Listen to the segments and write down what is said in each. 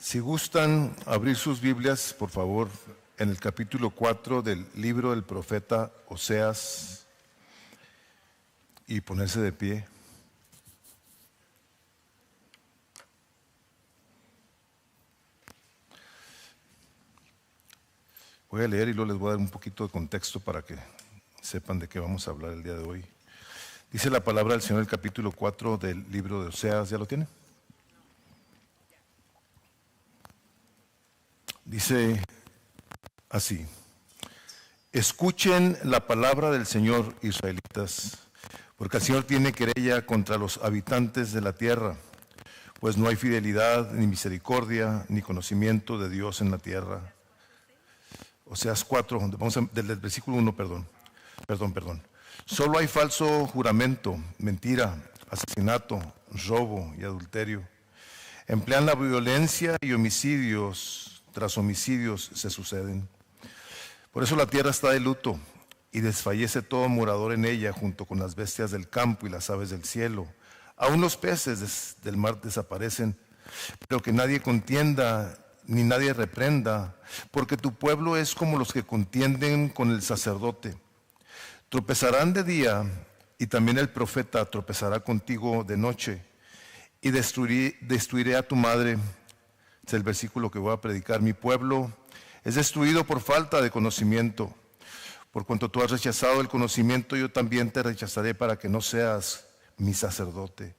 Si gustan abrir sus Biblias, por favor, en el capítulo 4 del libro del profeta Oseas y ponerse de pie. Voy a leer y luego les voy a dar un poquito de contexto para que sepan de qué vamos a hablar el día de hoy. Dice la palabra del Señor en el capítulo 4 del libro de Oseas. ¿Ya lo tiene? Dice así: escuchen la palabra del Señor, israelitas, porque el Señor tiene querella contra los habitantes de la tierra, pues no hay fidelidad, ni misericordia, ni conocimiento de Dios en la tierra. Oseas 4, del versículo 1, perdón. Solo hay falso juramento, mentira, asesinato, robo y adulterio. Emplean la violencia y homicidios tras homicidios se suceden. Por eso la tierra está de luto y desfallece todo morador en ella, junto con las bestias del campo y las aves del cielo. Aún los peces del mar desaparecen, pero que nadie contienda ni nadie reprenda, porque tu pueblo es como los que contienden con el sacerdote. Tropezarán de día y también el profeta tropezará contigo de noche, y destruiré a tu madre. Es el versículo que voy a predicar. Mi pueblo es destruido por falta de conocimiento. Por cuanto tú has rechazado el conocimiento, yo también te rechazaré para que no seas mi sacerdote.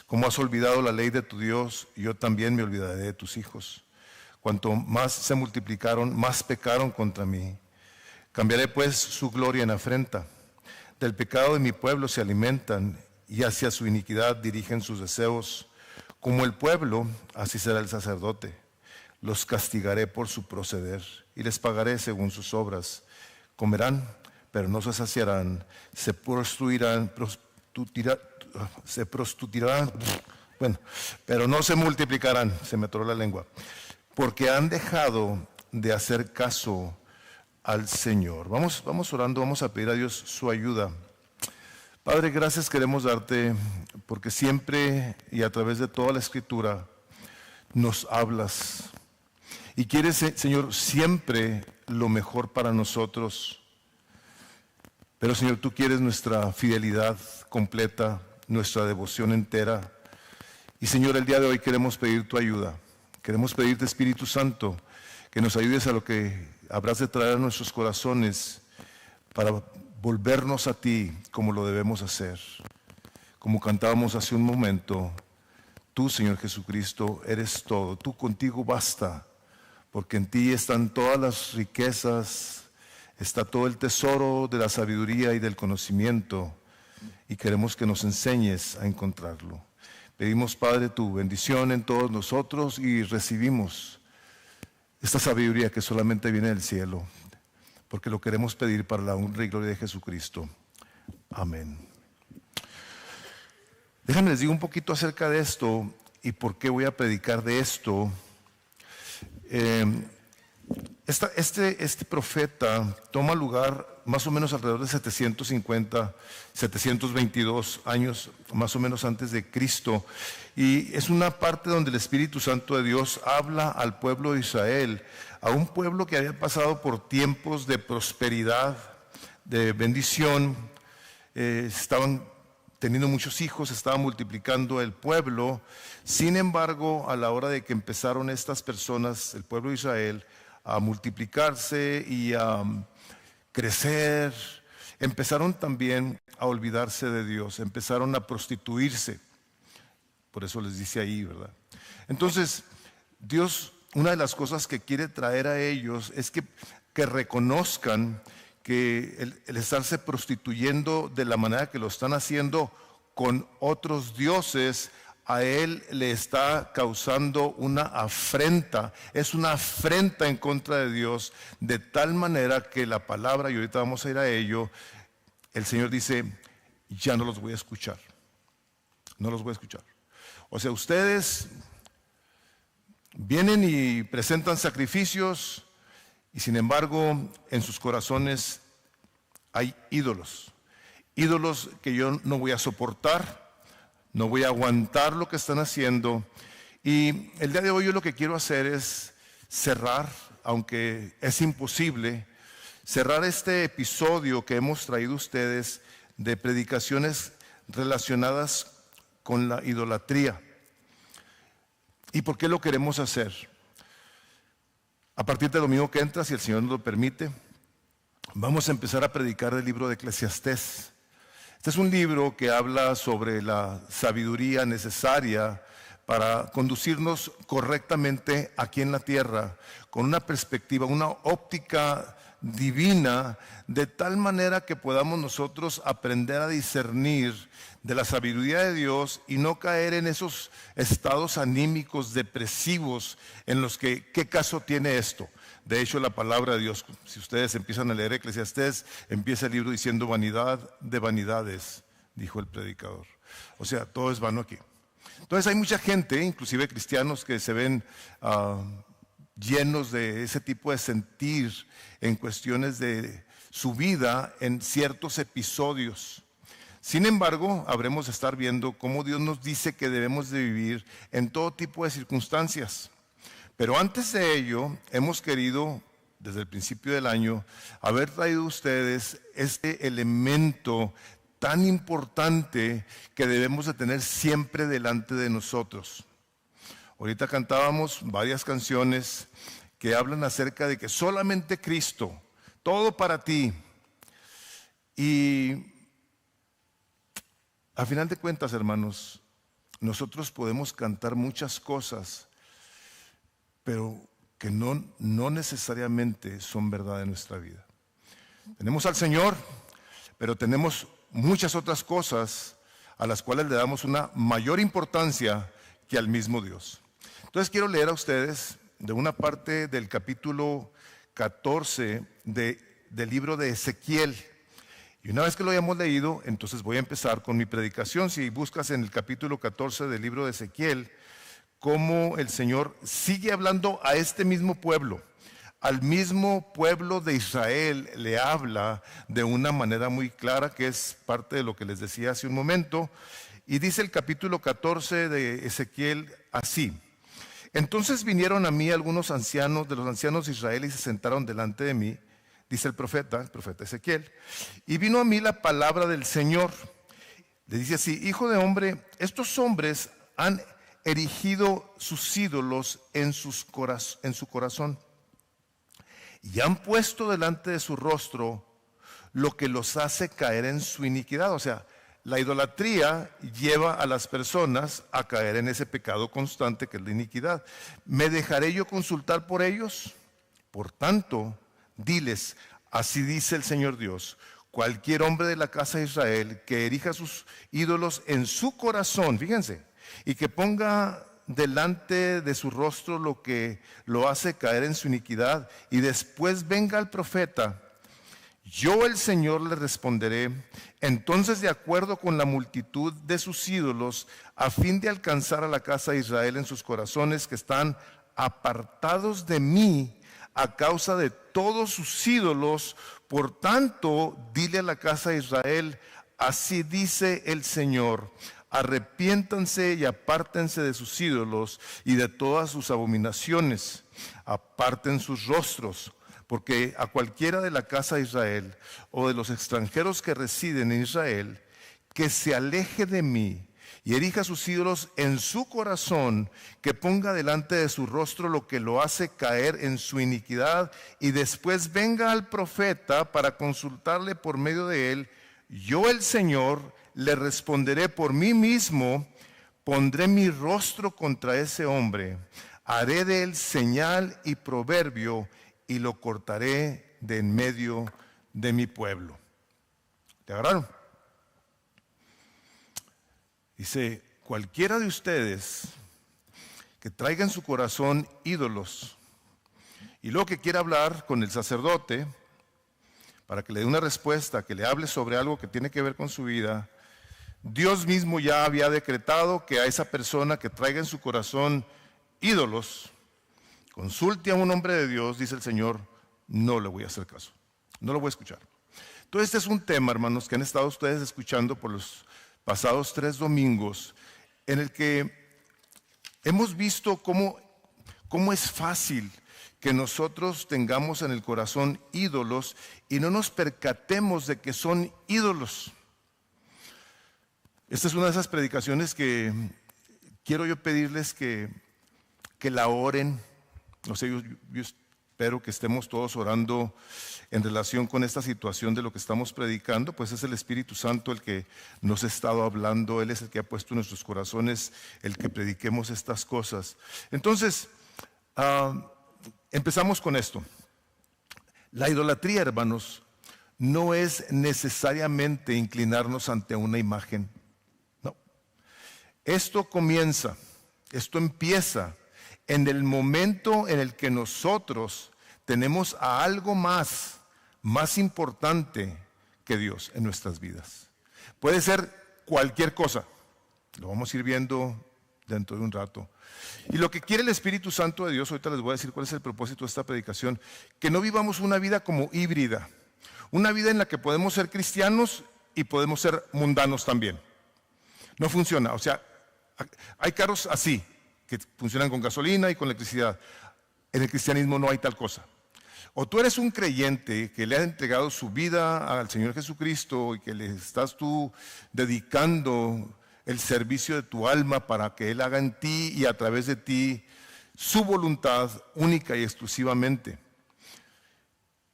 Como has olvidado la ley de tu Dios, yo también me olvidaré de tus hijos. Cuanto más se multiplicaron, más pecaron contra mí. Cambiaré pues su gloria en afrenta. Del pecado de mi pueblo se alimentan y hacia su iniquidad dirigen sus deseos. Como el pueblo, así será el sacerdote. Los castigaré por su proceder y les pagaré según sus obras. Comerán, pero no se saciarán. Se prostituirán, pero no se multiplicarán. Se me atoró la lengua. Porque han dejado de hacer caso al Señor. Vamos orando, vamos a pedir a Dios su ayuda. Padre, gracias queremos darte porque siempre y a través de toda la Escritura nos hablas. Y quieres, Señor, siempre lo mejor para nosotros. Pero, Señor, tú quieres nuestra fidelidad completa, nuestra devoción entera. Y, Señor, el día de hoy queremos pedir tu ayuda. Queremos pedirte, Espíritu Santo, que nos ayudes a lo que habrás de traer a nuestros corazones para volvernos a ti como lo debemos hacer. Como cantábamos hace un momento, tú, Señor Jesucristo, eres todo. Tú contigo basta, porque en ti están todas las riquezas, está todo el tesoro de la sabiduría y del conocimiento, y queremos que nos enseñes a encontrarlo. Pedimos, Padre, tu bendición en todos nosotros y recibimos esta sabiduría que solamente viene del cielo, porque lo queremos pedir para la honra y gloria de Jesucristo. Amén. Déjenme les digo un poquito acerca de esto y por qué voy a predicar de esto. Este profeta toma lugar más o menos alrededor de 722 años, más o menos antes de Cristo, y es una parte donde el Espíritu Santo de Dios habla al pueblo de Israel, a un pueblo que había pasado por tiempos de prosperidad, de bendición, estaban teniendo muchos hijos, estaba multiplicando el pueblo. Sin embargo, a la hora de que empezaron estas personas, el pueblo de Israel, a multiplicarse y a crecer, empezaron también a olvidarse de Dios, empezaron a prostituirse. Por eso les dice ahí, ¿verdad? Entonces, Dios, una de las cosas que quiere traer a ellos es que reconozcan que el estarse prostituyendo de la manera que lo están haciendo con otros dioses, a él le está causando una afrenta, es una afrenta en contra de Dios, de tal manera que la palabra, y ahorita vamos a ir a ello, el Señor dice, ya no los voy a escuchar, no los voy a escuchar. O sea, ustedes vienen y presentan sacrificios y sin embargo en sus corazones hay ídolos, que yo no voy a soportar. No voy a aguantar lo que están haciendo Y el día de hoy yo lo que quiero hacer es cerrar, aunque es imposible, cerrar este episodio que hemos traído ustedes de predicaciones relacionadas con la idolatría. ¿Y por qué lo queremos hacer? A partir del domingo que entra, si el Señor nos lo permite, vamos a empezar a predicar el libro de Eclesiastés. Este es un libro que habla sobre la sabiduría necesaria para conducirnos correctamente aquí en la tierra, con una perspectiva, una óptica divina, de tal manera que podamos nosotros aprender a discernir de la sabiduría de Dios y no caer en esos estados anímicos depresivos en los que, ¿qué caso tiene esto? De hecho, la palabra de Dios, si ustedes empiezan a leer Eclesiastés, empieza el libro diciendo vanidad de vanidades, dijo el predicador. O sea, todo es vano aquí. Entonces hay mucha gente, inclusive cristianos, que se ven llenos de ese tipo de sentir en cuestiones de su vida en ciertos episodios. Sin embargo, habremos de estar viendo cómo Dios nos dice que debemos de vivir en todo tipo de circunstancias. Pero antes de ello, hemos querido, desde el principio del año, haber traído a ustedes este elemento tan importante que debemos de tener siempre delante de nosotros. Ahorita cantábamos varias canciones que hablan acerca de que solamente Cristo, todo para ti. Y a final de cuentas, hermanos, nosotros podemos cantar muchas cosas, pero que no necesariamente son verdad en nuestra vida. Tenemos al Señor, pero tenemos muchas otras cosas a las cuales le damos una mayor importancia que al mismo Dios. Entonces quiero leer a ustedes de una parte del capítulo 14 del libro de Ezequiel. Y una vez que lo hayamos leído, entonces voy a empezar con mi predicación. Si buscas en el capítulo 14 del libro de Ezequiel, cómo el Señor sigue hablando a este mismo pueblo, al mismo pueblo de Israel le habla de una manera muy clara, que es parte de lo que les decía hace un momento. Y dice el capítulo 14 de Ezequiel así: entonces vinieron a mí algunos ancianos de los ancianos de Israel y se sentaron delante de mí, dice el profeta Ezequiel, y vino a mí la palabra del Señor. Le dice así: hijo de hombre, estos hombres han erigido sus ídolos en su corazón y han puesto delante de su rostro lo que los hace caer en su iniquidad. O sea, la idolatría lleva a las personas a caer en ese pecado constante que es la iniquidad. ¿Me dejaré yo consultar por ellos? Por tanto, diles, así dice el Señor Dios: cualquier hombre de la casa de Israel que erija sus ídolos en su corazón, fíjense, y que ponga delante de su rostro lo que lo hace caer en su iniquidad, y después venga el profeta, yo el Señor le responderé entonces de acuerdo con la multitud de sus ídolos, a fin de alcanzar a la casa de Israel en sus corazones que están apartados de mí a causa de todos sus ídolos. Por tanto, dile a la casa de Israel, así dice el Señor: arrepiéntanse y apártense de sus ídolos y de todas sus abominaciones. Aparten sus rostros, porque a cualquiera de la casa de Israel o de los extranjeros que residen en Israel, que se aleje de mí y erija sus ídolos en su corazón, que ponga delante de su rostro lo que lo hace caer en su iniquidad, y después venga al profeta para consultarle por medio de él, yo el Señor le responderé por mí mismo, pondré mi rostro contra ese hombre, haré de él señal y proverbio, y lo cortaré de en medio de mi pueblo. ¿Te agarraron? Dice, cualquiera de ustedes que traiga en su corazón ídolos, y luego que quiera hablar con el sacerdote para que le dé una respuesta, que le hable sobre algo que tiene que ver con su vida, Dios mismo ya había decretado que a esa persona que traiga en su corazón ídolos, consulte a un hombre de Dios, dice el Señor, no le voy a hacer caso, no lo voy a escuchar. Entonces este es un tema, hermanos, que han estado ustedes escuchando por los pasados 3 domingos, en el que Hemos visto cómo es fácil que nosotros tengamos en el corazón ídolos y no nos percatemos de que son ídolos. Esta es una de esas predicaciones que quiero yo pedirles que la oren. No sé, yo espero que estemos todos orando en relación con esta situación de lo que estamos predicando, pues es el Espíritu Santo el que nos ha estado hablando. Él es el que ha puesto en nuestros corazones el que prediquemos estas cosas. Entonces, empezamos con esto. La idolatría, hermanos, no es necesariamente inclinarnos ante una imagen. No. Esto empieza en el momento en el que nosotros tenemos a algo más importante que Dios en nuestras vidas. Puede ser cualquier cosa. Lo vamos a ir viendo dentro de un rato. Y lo que quiere el Espíritu Santo de Dios, ahorita les voy a decir cuál es el propósito de esta predicación, que no vivamos una vida como híbrida, una vida en la que podemos ser cristianos y podemos ser mundanos también. No funciona, o sea, hay carros así, que funcionan con gasolina y con electricidad. En el cristianismo no hay tal cosa. O tú eres un creyente que le ha entregado su vida al Señor Jesucristo y que le estás tú dedicando el servicio de tu alma para que Él haga en ti y a través de ti su voluntad única y exclusivamente.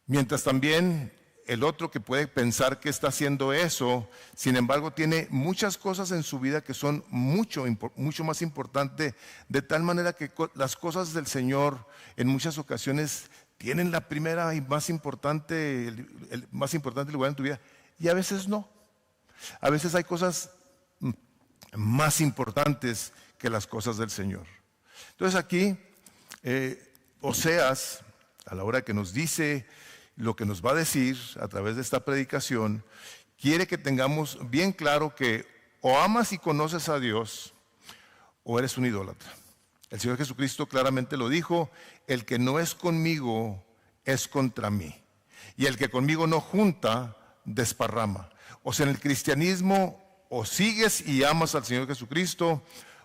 Mientras también el otro que puede pensar que está haciendo eso, sin embargo tiene muchas cosas en su vida que son mucho más importantes, de tal manera que las cosas del Señor en muchas ocasiones tienen la primera y más importante, el más importante lugar en tu vida, y a veces no. A veces hay cosas más importantes que las cosas del Señor. Entonces aquí, Oseas, a la hora que nos dice lo que nos va a decir a través de esta predicación, quiere que tengamos bien claro que o amas y conoces a Dios o eres un idólatra. El Señor Jesucristo claramente lo dijo: el que no es conmigo es contra mí, y el que conmigo no junta, desparrama. O sea, en el cristianismo o sigues y amas al Señor Jesucristo,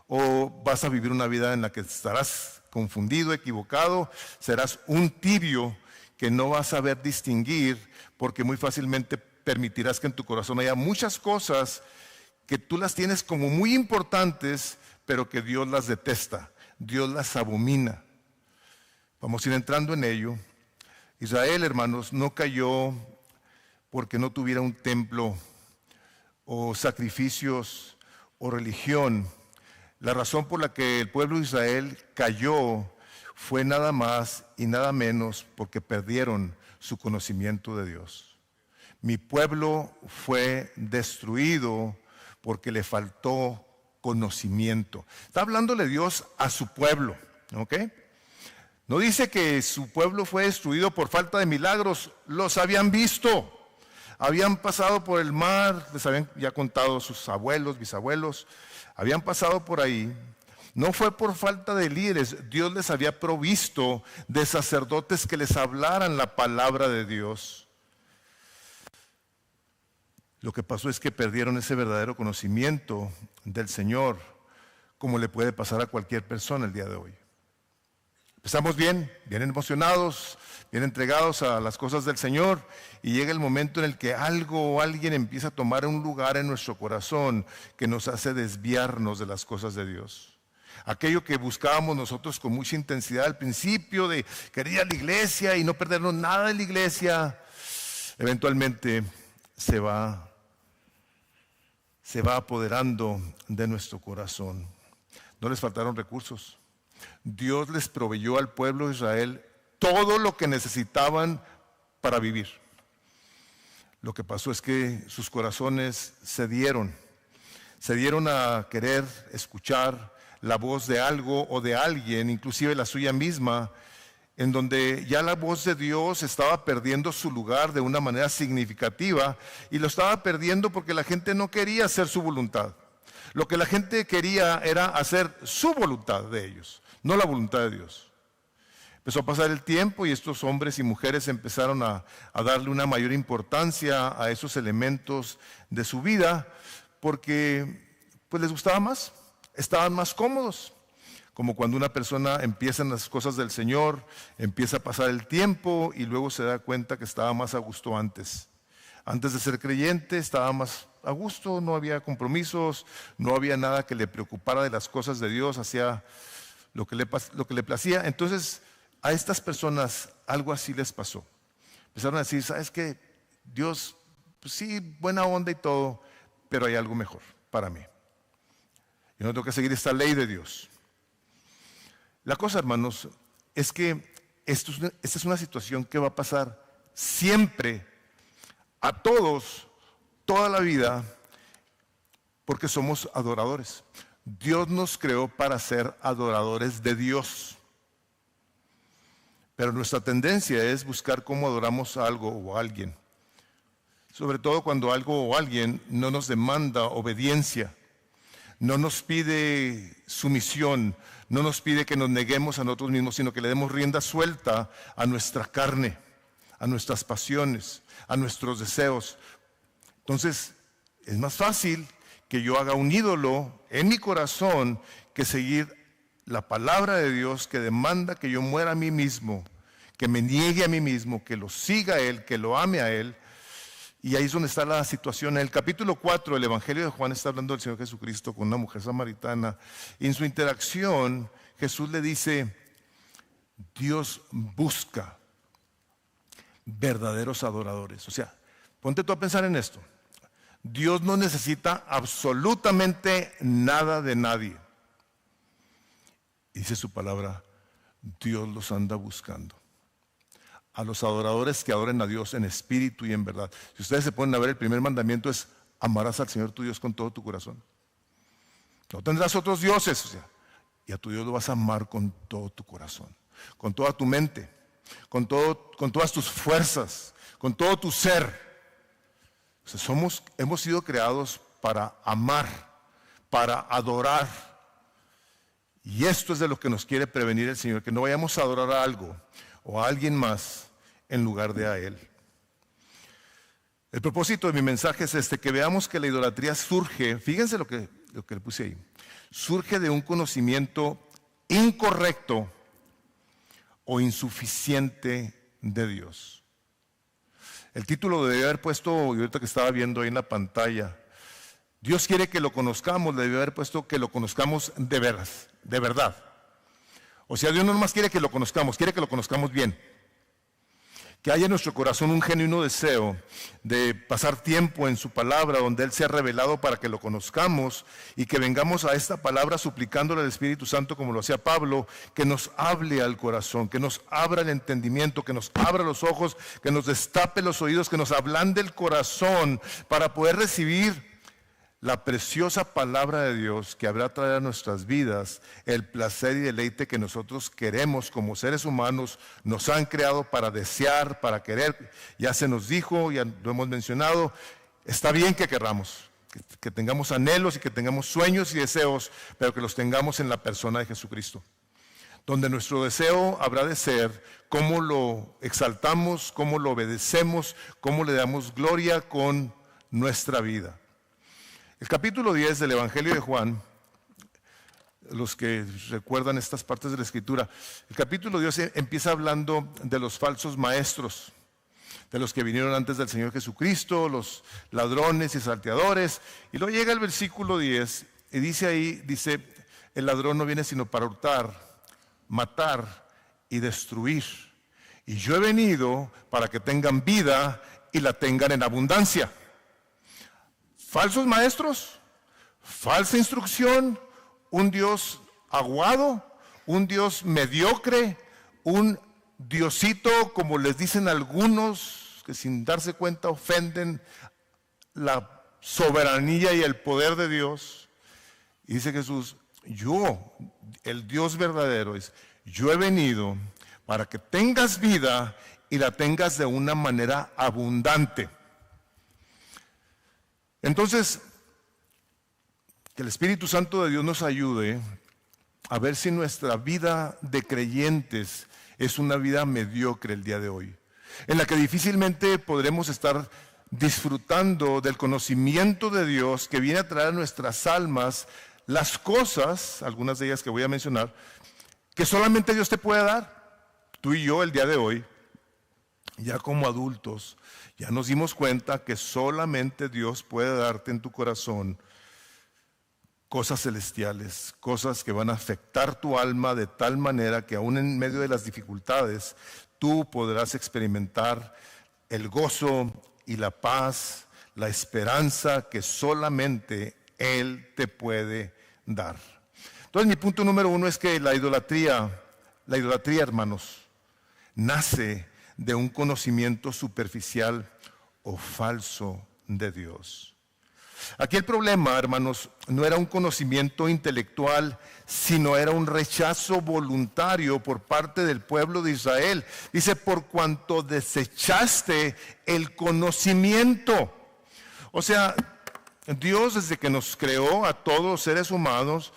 o vas a vivir una vida en la que estarás confundido, equivocado, serás un tibio que no vas a saber distinguir, porque muy fácilmente permitirás que en tu corazón haya muchas cosas que tú las tienes como muy importantes, pero que Dios las detesta, Dios las abomina. Vamos a ir entrando en ello. Israel, hermanos, no cayó porque no tuviera un templo o sacrificios o religión. La razón por la que el pueblo de Israel cayó fue nada más y nada menos porque perdieron su conocimiento de Dios. Mi pueblo fue destruido porque le faltó conocimiento. Está hablándole Dios a su pueblo, ¿ok? No dice que su pueblo fue destruido por falta de milagros, los habían visto. Habían pasado por el mar, les habían ya contado sus abuelos, bisabuelos, habían pasado por ahí. No fue por falta de líderes, Dios les había provisto de sacerdotes que les hablaran la palabra de Dios. Lo que pasó es que perdieron ese verdadero conocimiento del Señor, como le puede pasar a cualquier persona el día de hoy. Empezamos bien emocionados, bien entregados a las cosas del Señor, y llega el momento en el que algo o alguien empieza a tomar un lugar en nuestro corazón que nos hace desviarnos de las cosas de Dios. Aquello que buscábamos nosotros con mucha intensidad al principio, de querer ir a la iglesia y no perdernos nada de la iglesia, eventualmente se va apoderando de nuestro corazón. No les faltaron recursos. Dios les proveyó al pueblo de Israel todo lo que necesitaban para vivir. Lo que pasó es que sus corazones se dieron a querer escuchar la voz de algo o de alguien, inclusive la suya misma, en donde ya la voz de Dios estaba perdiendo su lugar de una manera significativa, y lo estaba perdiendo porque la gente no quería hacer su voluntad. Lo que la gente quería era hacer su voluntad de ellos, no la voluntad de Dios. Empezó a pasar el tiempo y estos hombres y mujeres empezaron a darle una mayor importancia a esos elementos de su vida porque pues les gustaba más, estaban más cómodos. como cuando una persona empieza en las cosas del Señor, empieza a pasar el tiempo y luego se da cuenta que estaba más a gusto antes. Antes de ser creyente estaba más a gusto, no había compromisos, no había nada que le preocupara de las cosas de Dios, hacía lo que le placía. Entonces a estas personas algo así les pasó. Empezaron a decir, ¿sabes qué? Dios, pues sí, buena onda y todo, pero hay algo mejor para mí. Yo no tengo que seguir esta ley de Dios. La cosa, hermanos, es que esta es una situación que va a pasar siempre, a todos, toda la vida, porque somos adoradores. Dios nos creó para ser adoradores de Dios. Pero nuestra tendencia es buscar cómo adoramos a algo o a alguien. Sobre todo cuando algo o alguien no nos demanda obediencia, no nos pide sumisión, no nos pide que nos neguemos a nosotros mismos, sino que le demos rienda suelta a nuestra carne, a nuestras pasiones, a nuestros deseos. Entonces, es más fácil que yo haga un ídolo en mi corazón que seguir la palabra de Dios que demanda que yo muera a mí mismo, que me niegue a mí mismo, que lo siga a Él, que lo ame a Él. Y ahí es donde está la situación. En el capítulo 4 del Evangelio de Juan está hablando del Señor Jesucristo con una mujer samaritana. Y en su interacción, Jesús le dice, Dios busca verdaderos adoradores. O sea, ponte tú a pensar en esto. Dios no necesita absolutamente nada de nadie. Dice su palabra, Dios los anda buscando. A los adoradores que adoren a Dios en espíritu y en verdad. Si ustedes se ponen a ver, el primer mandamiento es, amarás al Señor tu Dios con todo tu corazón. No tendrás otros dioses, o sea, y a tu Dios lo vas a amar con todo tu corazón, con toda tu mente, con todas tus fuerzas, con todo tu ser. O sea, hemos sido creados para amar, para adorar. Y esto es de lo que nos quiere prevenir el Señor, que no vayamos a adorar a algo o a alguien más en lugar de a Él. El propósito de mi mensaje es que veamos que la idolatría surge, fíjense lo que le puse ahí, surge de un conocimiento incorrecto o insuficiente de Dios. El título lo debía haber puesto, y ahorita que estaba viendo ahí en la pantalla, Dios quiere que lo conozcamos, le debía haber puesto que lo conozcamos de verdad. O sea, Dios no nomás quiere que lo conozcamos, quiere que lo conozcamos bien. Que haya en nuestro corazón un genuino deseo de pasar tiempo en su palabra, donde Él se ha revelado para que lo conozcamos y que vengamos a esta palabra suplicándole al Espíritu Santo, como lo hacía Pablo, que nos hable al corazón, que nos abra el entendimiento, que nos abra los ojos, que nos destape los oídos, que nos ablande el corazón para poder recibir la preciosa palabra de Dios que habrá traído a nuestras vidas el placer y deleite que nosotros queremos como seres humanos, nos han creado para desear, para querer. Ya se nos dijo, ya lo hemos mencionado, está bien que querramos, que tengamos anhelos y que tengamos sueños y deseos, pero que los tengamos en la persona de Jesucristo. Donde nuestro deseo habrá de ser cómo lo exaltamos, cómo lo obedecemos, cómo le damos gloria con nuestra vida. El capítulo 10 del Evangelio de Juan, los que recuerdan estas partes de la Escritura, el capítulo 10 empieza hablando de los falsos maestros, de los que vinieron antes del Señor Jesucristo, los ladrones y salteadores, y luego llega el versículo 10 y dice, el ladrón no viene sino para hurtar, matar y destruir, y yo he venido para que tengan vida y la tengan en abundancia. Falsos maestros, falsa instrucción, un Dios aguado, un Dios mediocre, un Diosito, como les dicen algunos, que sin darse cuenta ofenden la soberanía y el poder de Dios. Y dice Jesús, yo, el Dios verdadero, yo he venido para que tengas vida y la tengas de una manera abundante. Entonces, que el Espíritu Santo de Dios nos ayude a ver si nuestra vida de creyentes es una vida mediocre el día de hoy, en la que difícilmente podremos estar disfrutando del conocimiento de Dios que viene a traer a nuestras almas las cosas, algunas de ellas que voy a mencionar, que solamente Dios te puede dar. Tú y yo el día de hoy, ya como adultos, ya nos dimos cuenta que solamente Dios puede darte en tu corazón cosas celestiales, cosas que van a afectar tu alma de tal manera que aún en medio de las dificultades, tú podrás experimentar el gozo y la paz, la esperanza que solamente Él te puede dar. Entonces mi punto número 1 es que la idolatría, hermanos, nace de un conocimiento superficial o falso de Dios. Aquí el problema, hermanos, no era un conocimiento intelectual, sino era un rechazo voluntario por parte del pueblo de Israel. Dice, por cuanto desechaste el conocimiento. O sea, Dios desde que nos creó a todos los seres humanos,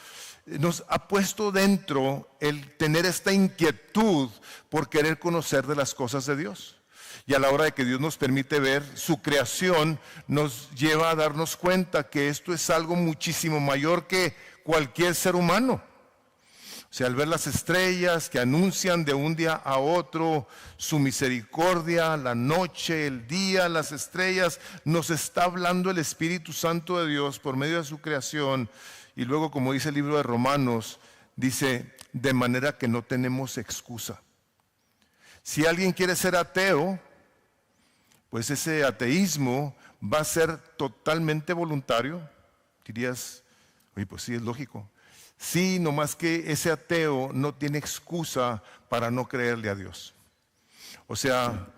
nos ha puesto dentro el tener esta inquietud por querer conocer de las cosas de Dios. Y a la hora de que Dios nos permite ver su creación, nos lleva a darnos cuenta que esto es algo muchísimo mayor que cualquier ser humano. O sea, al ver las estrellas que anuncian de un día a otro su misericordia, la noche, el día, las estrellas, nos está hablando el Espíritu Santo de Dios por medio de su creación. Y luego, como dice el libro de Romanos, dice, de manera que no tenemos excusa. Si alguien quiere ser ateo, pues ese ateísmo va a ser totalmente voluntario. Dirías, oye, pues sí, es lógico. Sí, nomás que ese ateo no tiene excusa para no creerle a Dios. O sea,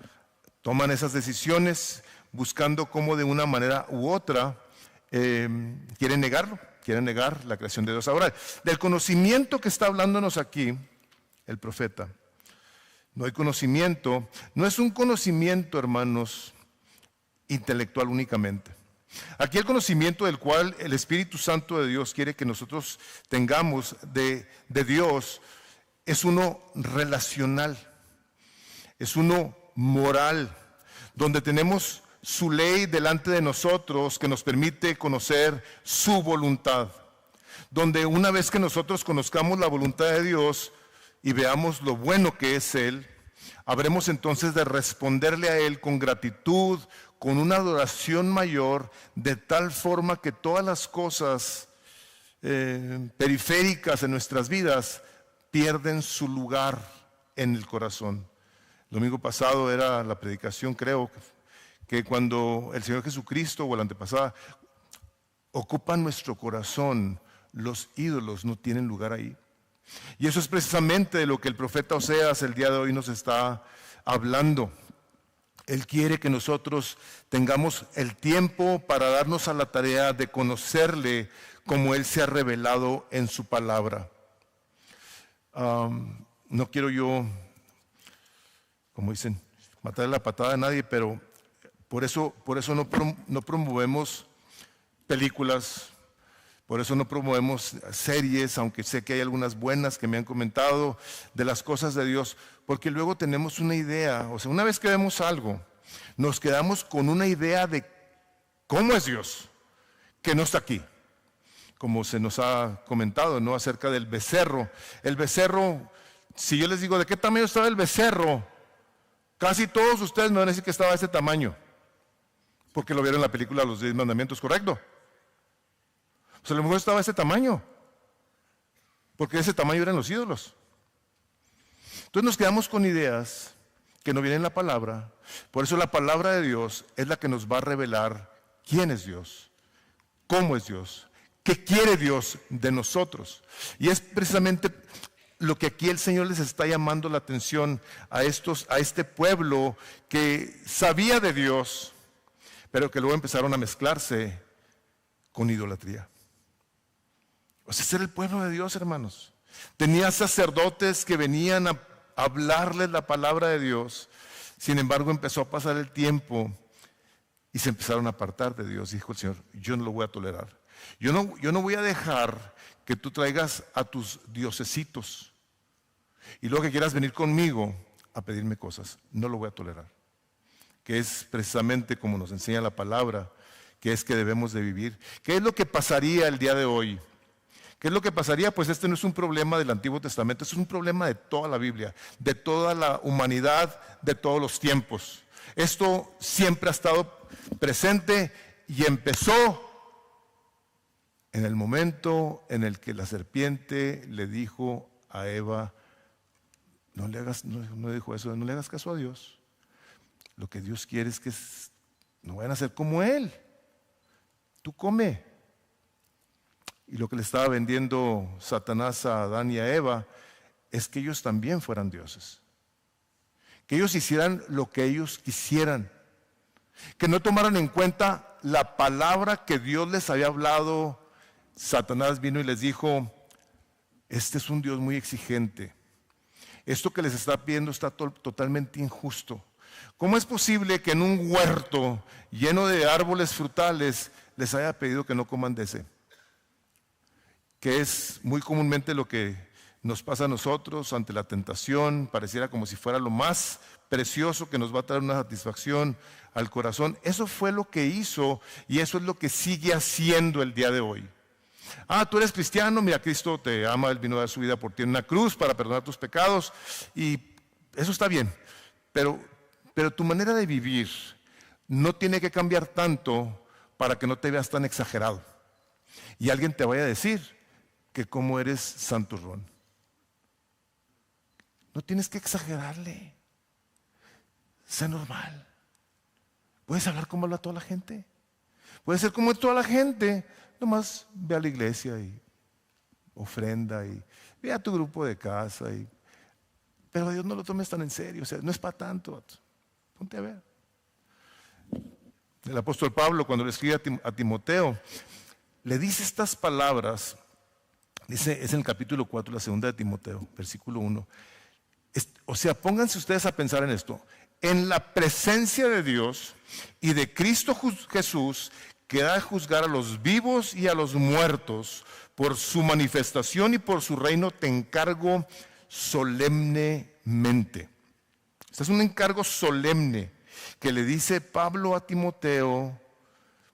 toman esas decisiones buscando cómo de una manera u otra quieren negarlo, quieren negar la creación de Dios. Ahora, del conocimiento que está hablándonos aquí el profeta, no hay conocimiento, no es un conocimiento, hermanos, intelectual únicamente. Aquí el conocimiento del cual el Espíritu Santo de Dios quiere que nosotros tengamos de Dios es uno relacional, es uno moral, donde tenemos su ley delante de nosotros que nos permite conocer su voluntad, donde una vez que nosotros conozcamos la voluntad de Dios y veamos lo bueno que es Él, habremos entonces de responderle a Él con gratitud, con una adoración mayor, de tal forma que todas las cosas periféricas en nuestras vidas pierden su lugar en el corazón. El domingo pasado era la predicación, creo, que cuando el Señor Jesucristo o la antepasada ocupa nuestro corazón, los ídolos no tienen lugar ahí. Y eso es precisamente de lo que el profeta Oseas el día de hoy nos está hablando. Él quiere que nosotros tengamos el tiempo para darnos a la tarea de conocerle como Él se ha revelado en su palabra. No quiero yo, como dicen, matarle la patada a nadie, pero por eso no promovemos películas. Por eso no promovemos series, aunque sé que hay algunas buenas que me han comentado de las cosas de Dios, porque luego tenemos una idea, o sea, una vez que vemos algo, nos quedamos con una idea de cómo es Dios, que no está aquí. Como se nos ha comentado, ¿no? Acerca del becerro. El becerro, si yo les digo, ¿de qué tamaño estaba el becerro? Casi todos ustedes me van a decir que estaba de ese tamaño, porque lo vieron en la película Los 10 Mandamientos, ¿correcto? O sea, a lo mejor estaba de ese tamaño, porque de ese tamaño eran los ídolos. Entonces nos quedamos con ideas que no vienen en la palabra. Por eso la palabra de Dios es la que nos va a revelar quién es Dios, cómo es Dios, qué quiere Dios de nosotros. Y es precisamente lo que aquí el Señor les está llamando la atención a este pueblo que sabía de Dios, pero que luego empezaron a mezclarse con idolatría. O sea, ese era el pueblo de Dios, hermanos. Tenía sacerdotes que venían a hablarles la palabra de Dios. Sin embargo, empezó a pasar el tiempo y se empezaron a apartar de Dios. Dijo el Señor, yo no lo voy a tolerar. Yo no voy a dejar que tú traigas a tus diosesitos y luego que quieras venir conmigo a pedirme cosas. No lo voy a tolerar. Que es precisamente como nos enseña la palabra, que es que debemos de vivir. ¿Qué es lo que pasaría el día de hoy? ¿Qué es lo que pasaría? Pues este no es un problema del Antiguo Testamento, es un problema de toda la Biblia, de toda la humanidad, de todos los tiempos. Esto siempre ha estado presente y empezó en el momento en el que la serpiente le dijo a Eva, no le hagas caso a Dios. Lo que Dios quiere es que no vayan a ser como Él. Tú come. Y lo que le estaba vendiendo Satanás a Adán y a Eva es que ellos también fueran dioses. Que ellos hicieran lo que ellos quisieran. Que no tomaran en cuenta la palabra que Dios les había hablado. Satanás vino y les dijo, este es un Dios muy exigente. Esto que les está pidiendo está totalmente injusto. ¿Cómo es posible que en un huerto lleno de árboles frutales les haya pedido que no coman de ese? Que es muy comúnmente lo que nos pasa a nosotros ante la tentación, pareciera como si fuera lo más precioso que nos va a traer una satisfacción al corazón. Eso fue lo que hizo y eso es lo que sigue haciendo el día de hoy. Tú eres cristiano, mira, Cristo te ama, Él vino a dar su vida por ti en una cruz para perdonar tus pecados y eso está bien, pero tu manera de vivir no tiene que cambiar tanto para que no te veas tan exagerado y alguien te vaya a decir que cómo eres santurrón. No tienes que exagerarle. Sé normal. Puedes hablar como habla toda la gente. Puedes ser como toda la gente. Nomás ve a la iglesia y ofrenda y ve a tu grupo de casa. Pero a Dios no lo tomes tan en serio. O sea, no es para tanto. Ponte a ver. El apóstol Pablo, cuando le escribe a Timoteo, le dice estas palabras. Dice, es en el capítulo 4, la segunda de Timoteo, versículo 1. O sea, pónganse ustedes a pensar en esto. En la presencia de Dios y de Cristo Jesús, que da a juzgar a los vivos y a los muertos, por su manifestación y por su reino, te encargo solemnemente. Este es un encargo solemne que le dice Pablo a Timoteo,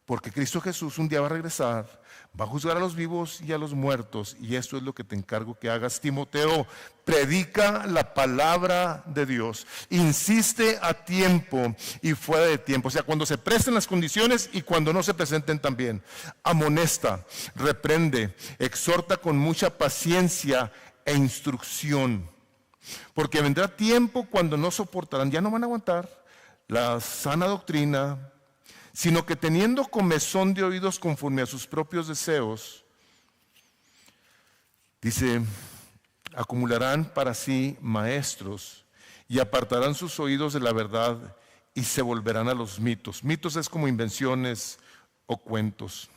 porque Cristo Jesús un día va a regresar, va a juzgar a los vivos y a los muertos, y esto es lo que te encargo que hagas, Timoteo. Predica la palabra de Dios, insiste a tiempo y fuera de tiempo, o sea, cuando se presten las condiciones y cuando no se presenten también. Amonesta, reprende, exhorta con mucha paciencia e instrucción, porque vendrá tiempo cuando no soportarán, ya no van a aguantar la sana doctrina, sino que teniendo comezón de oídos conforme a sus propios deseos, dice, acumularán para sí maestros y apartarán sus oídos de la verdad y se volverán a los mitos. Mitos es como invenciones o cuentos.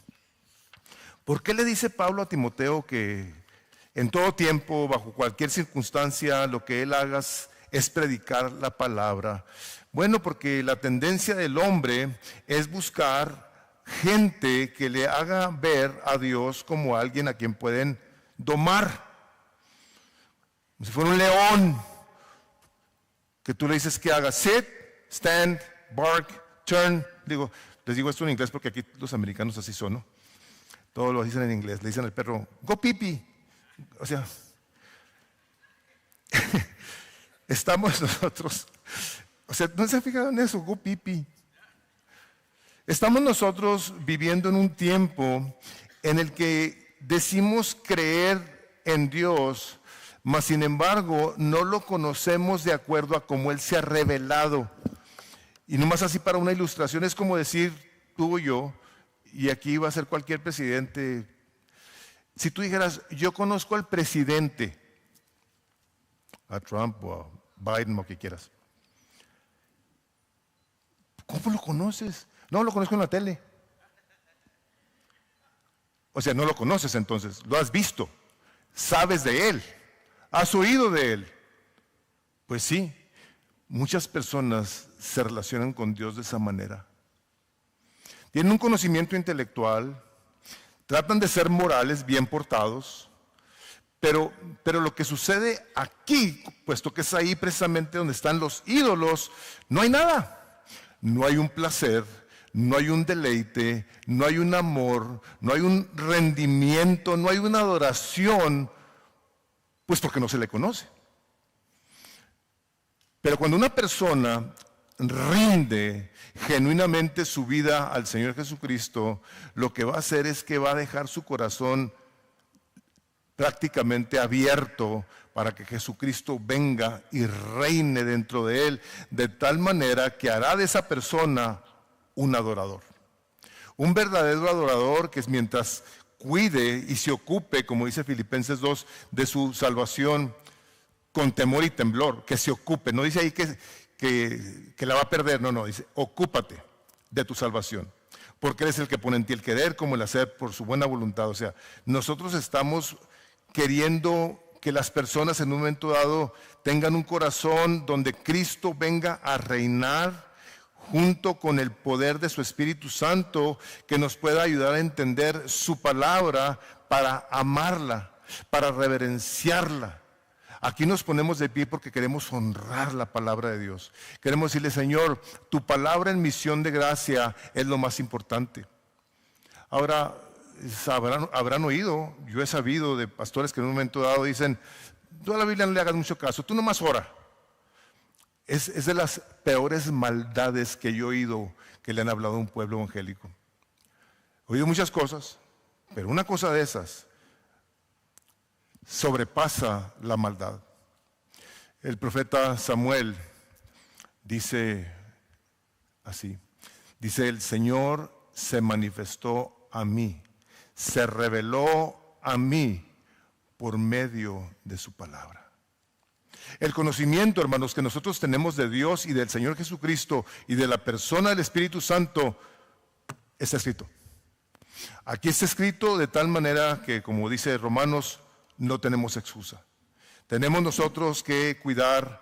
¿Por qué le dice Pablo a Timoteo que en todo tiempo, bajo cualquier circunstancia, lo que él haga es predicar la palabra? Bueno, porque la tendencia del hombre es buscar gente que le haga ver a Dios como alguien a quien pueden domar. Como si fuera un león, que tú le dices que haga sit, stand, bark, turn. Les digo esto en inglés porque aquí los americanos así son, ¿no? Todos lo dicen en inglés. Le dicen al perro, go pipi. O sea, estamos nosotros... O sea, ¿no se han fijado en eso? Go pipi. Estamos nosotros viviendo en un tiempo en el que decimos creer en Dios, mas sin embargo no lo conocemos de acuerdo a cómo Él se ha revelado. Y nomás así para una ilustración es como decir tú o yo, y aquí va a ser cualquier presidente. Si tú dijeras, yo conozco al presidente, a Trump o a Biden o que quieras. ¿Cómo lo conoces? No, lo conozco en la tele. O sea, no lo conoces entonces, lo has visto, sabes de Él, has oído de Él. Pues sí, muchas personas se relacionan con Dios de esa manera. Tienen un conocimiento intelectual, tratan de ser morales, bien portados, pero lo que sucede aquí, puesto que es ahí precisamente donde están los ídolos, no hay nada. No hay un placer, no hay un deleite, no hay un amor, no hay un rendimiento, no hay una adoración, pues porque no se le conoce. Pero cuando una persona rinde genuinamente su vida al Señor Jesucristo, lo que va a hacer es que va a dejar su corazón prácticamente abierto para que Jesucristo venga y reine dentro de él, de tal manera que hará de esa persona un adorador. Un verdadero adorador que es mientras cuide y se ocupe, como dice Filipenses 2, de su salvación con temor y temblor, que se ocupe. No dice ahí que la va a perder, no, dice ocúpate de tu salvación. Porque Él es el que pone en ti el querer como el hacer por su buena voluntad. O sea, nosotros estamos queriendo que las personas en un momento dado tengan un corazón donde Cristo venga a reinar junto con el poder de su Espíritu Santo, que nos pueda ayudar a entender su palabra para amarla, para reverenciarla. Aquí nos ponemos de pie porque queremos honrar la palabra de Dios. Queremos decirle, Señor, tu palabra en misión de gracia es lo más importante. Ahora, habrán oído, yo he sabido de pastores que en un momento dado dicen, tú a la Biblia no le hagas mucho caso, tú nomás ora. Es de las peores maldades que yo he oído que le han hablado a un pueblo evangélico. He oído muchas cosas, pero una cosa de esas sobrepasa la maldad. El profeta Samuel dice así, dice, el Señor se manifestó a mí, se reveló a mí por medio de su palabra. El conocimiento, hermanos, que nosotros tenemos de Dios y del Señor Jesucristo y de la persona del Espíritu Santo está escrito. Aquí está escrito de tal manera que, como dice Romanos, no tenemos excusa. Tenemos nosotros que cuidar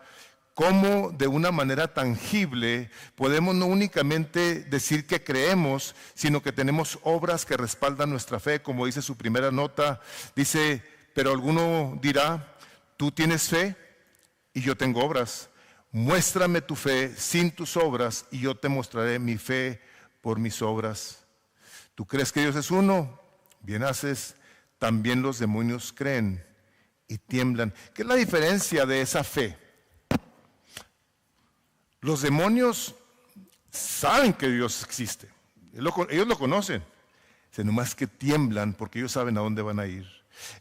cómo de una manera tangible podemos no únicamente decir que creemos, sino que tenemos obras que respaldan nuestra fe, como dice su primera nota. Dice, pero alguno dirá, tú tienes fe y yo tengo obras. Muéstrame tu fe sin tus obras y yo te mostraré mi fe por mis obras. ¿Tú crees que Dios es uno? Bien haces. También los demonios creen y tiemblan. ¿Qué es la diferencia de esa fe? Los demonios saben que Dios existe. Ellos lo conocen. Nomás que tiemblan porque ellos saben a dónde van a ir.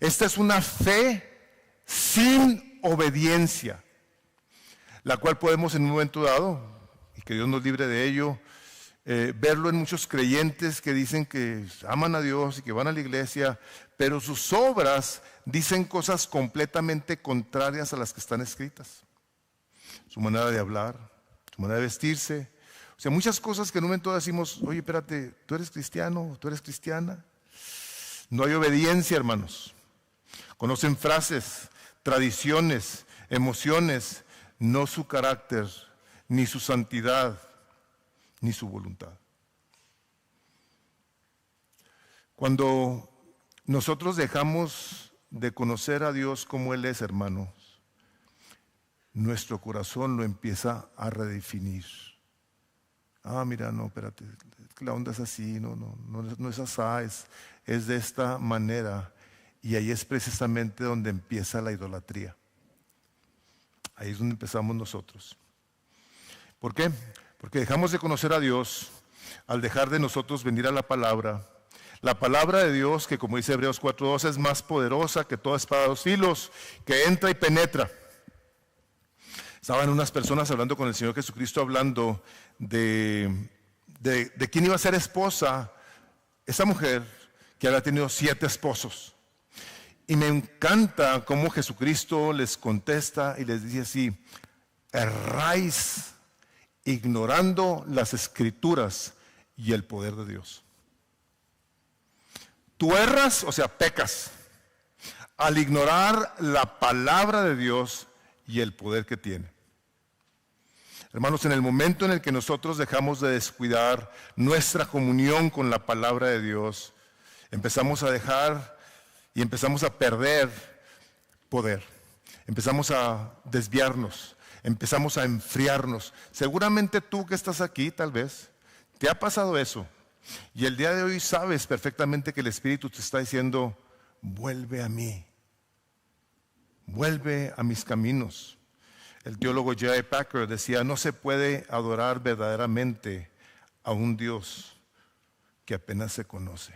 Esta es una fe sin obediencia, la cual podemos en un momento dado, y que Dios nos libre de ello, verlo en muchos creyentes que dicen que aman a Dios y que van a la iglesia, pero sus obras dicen cosas completamente contrarias a las que están escritas. Su manera de hablar, su manera de vestirse, o sea, muchas cosas que en un momento decimos, oye, espérate, ¿tú eres cristiano? ¿Tú eres cristiana? No hay obediencia, hermanos. Conocen frases, tradiciones, emociones, no su carácter, ni su santidad, ni su voluntad. Cuando nosotros dejamos de conocer a Dios como Él es, hermanos, nuestro corazón lo empieza a redefinir. Mira, no, espérate, la onda es así, no es así, es de esta manera. Y ahí es precisamente donde empieza la idolatría. Ahí es donde empezamos nosotros. ¿Por qué? Porque dejamos de conocer a Dios al dejar de nosotros venir a la palabra. La palabra de Dios, que como dice Hebreos 4:12, es más poderosa que toda espada de 2 filos, que entra y penetra. Estaban unas personas hablando con el Señor Jesucristo, hablando de quién iba a ser esposa, esa mujer que había tenido 7 esposos. Y me encanta cómo Jesucristo les contesta y les dice así, erráis ignorando las Escrituras y el poder de Dios. Tú erras, o sea, pecas, al ignorar la palabra de Dios y el poder que tiene. Hermanos, en el momento en el que nosotros dejamos de descuidar nuestra comunión con la palabra de Dios, empezamos a dejar y empezamos a perder poder. Empezamos a desviarnos, empezamos a enfriarnos. Seguramente tú que estás aquí, tal vez, ¿Te ha pasado eso? Y el día de hoy sabes perfectamente que el Espíritu te está diciendo, vuelve a mí, vuelve a mis caminos. El teólogo J.I. Packer decía, no se puede adorar verdaderamente a un Dios que apenas se conoce.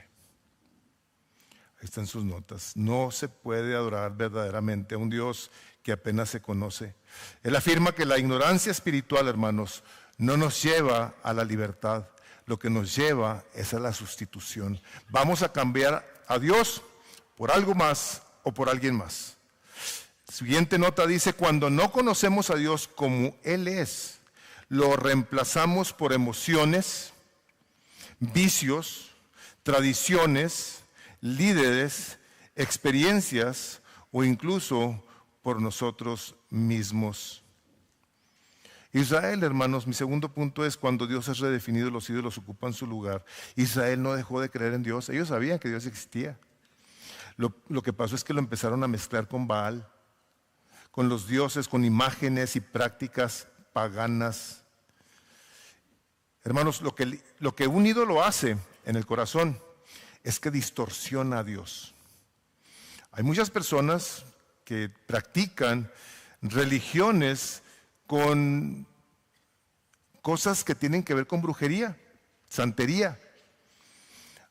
Ahí están sus notas. No se puede adorar verdaderamente a un Dios que apenas se conoce. Él afirma que la ignorancia espiritual, hermanos, no nos lleva a la libertad. Lo que nos lleva es a la sustitución. Vamos a cambiar a Dios por algo más o por alguien más. Siguiente nota dice, cuando no conocemos a Dios como Él es, lo reemplazamos por emociones, vicios, tradiciones, líderes, experiencias o incluso por nosotros mismos. Israel, hermanos, mi segundo punto es cuando Dios es redefinido, los ídolos ocupan su lugar. Israel no dejó de creer en Dios, ellos sabían que Dios existía. Lo que pasó es que lo empezaron a mezclar con Baal, con los dioses, con imágenes y prácticas paganas. Hermanos, lo que un ídolo hace en el corazón es que distorsiona a Dios. Hay muchas personas que practican religiones con cosas que tienen que ver con brujería, santería.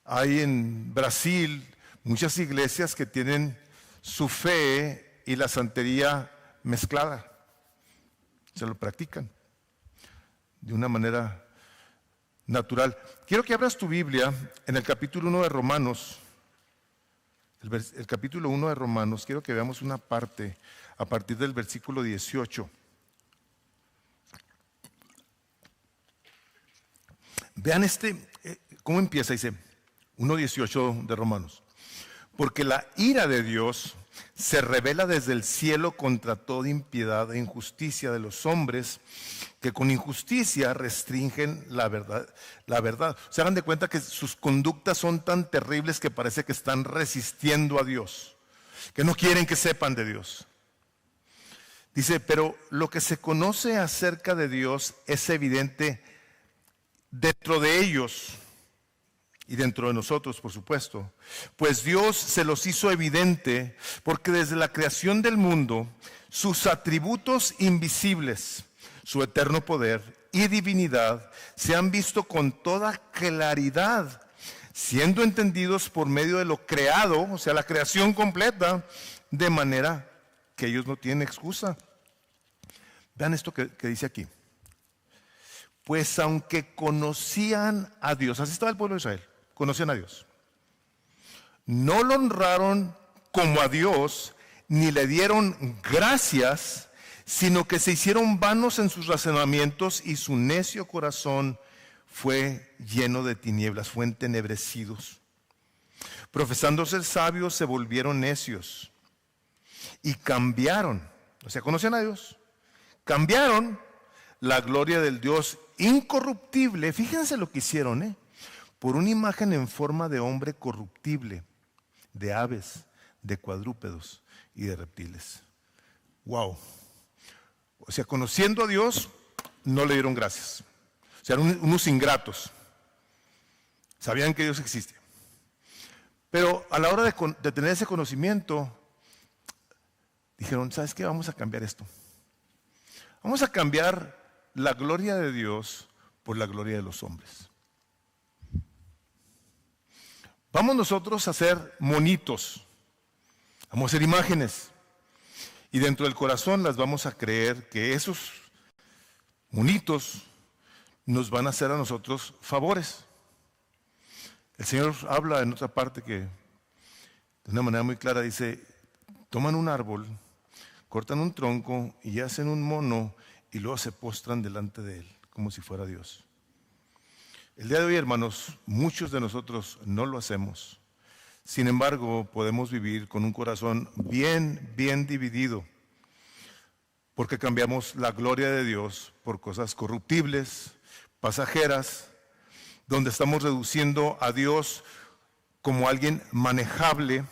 Hay en Brasil muchas iglesias que tienen su fe y la santería mezclada. Se lo practican de una manera natural. Quiero que abras tu Biblia en el capítulo 1 de Romanos. El capítulo 1 de Romanos, quiero que veamos una parte a partir del versículo 18. Vean cómo empieza, dice 1:18 de Romanos. Porque la ira de Dios se revela desde el cielo contra toda impiedad e injusticia de los hombres que con injusticia restringen la verdad. Se hagan de cuenta que sus conductas son tan terribles que parece que están resistiendo a Dios, que no quieren que sepan de Dios. Dice, pero lo que se conoce acerca de Dios es evidente dentro de ellos y dentro de nosotros, por supuesto, pues Dios se los hizo evidente porque desde la creación del mundo sus atributos invisibles, su eterno poder y divinidad se han visto con toda claridad, siendo entendidos por medio de lo creado, o sea, la creación completa, de manera que ellos no tienen excusa. Vean esto que dice aquí. Pues aunque conocían a Dios, así estaba el pueblo de Israel, conocían a Dios, no lo honraron como a Dios, ni le dieron gracias, sino que se hicieron vanos en sus razonamientos y su necio corazón fue lleno de tinieblas, fue entenebrecidos. Profesando ser sabios, se volvieron necios y cambiaron, o sea, conocían a Dios, cambiaron la gloria del Dios incorruptible, fíjense lo que hicieron, por una imagen en forma de hombre corruptible, de aves, de cuadrúpedos y de reptiles. Wow. O sea, conociendo a Dios, no le dieron gracias. O sea, eran unos ingratos. Sabían que Dios existe. Pero a la hora de tener ese conocimiento, dijeron, ¿sabes qué? Vamos a cambiar esto. Vamos a cambiar la gloria de Dios por la gloria de los hombres. Vamos nosotros a ser monitos, vamos a hacer imágenes y dentro del corazón las vamos a creer que esos monitos nos van a hacer a nosotros favores. El Señor habla en otra parte que de una manera muy clara dice, toman un árbol, cortan un tronco y hacen un mono y luego se postran delante de él como si fuera Dios. El día de hoy, hermanos, muchos de nosotros no lo hacemos. Sin embargo, podemos vivir con un corazón bien dividido, porque cambiamos la gloria de Dios por cosas corruptibles, pasajeras, donde estamos reduciendo a Dios como alguien manejable,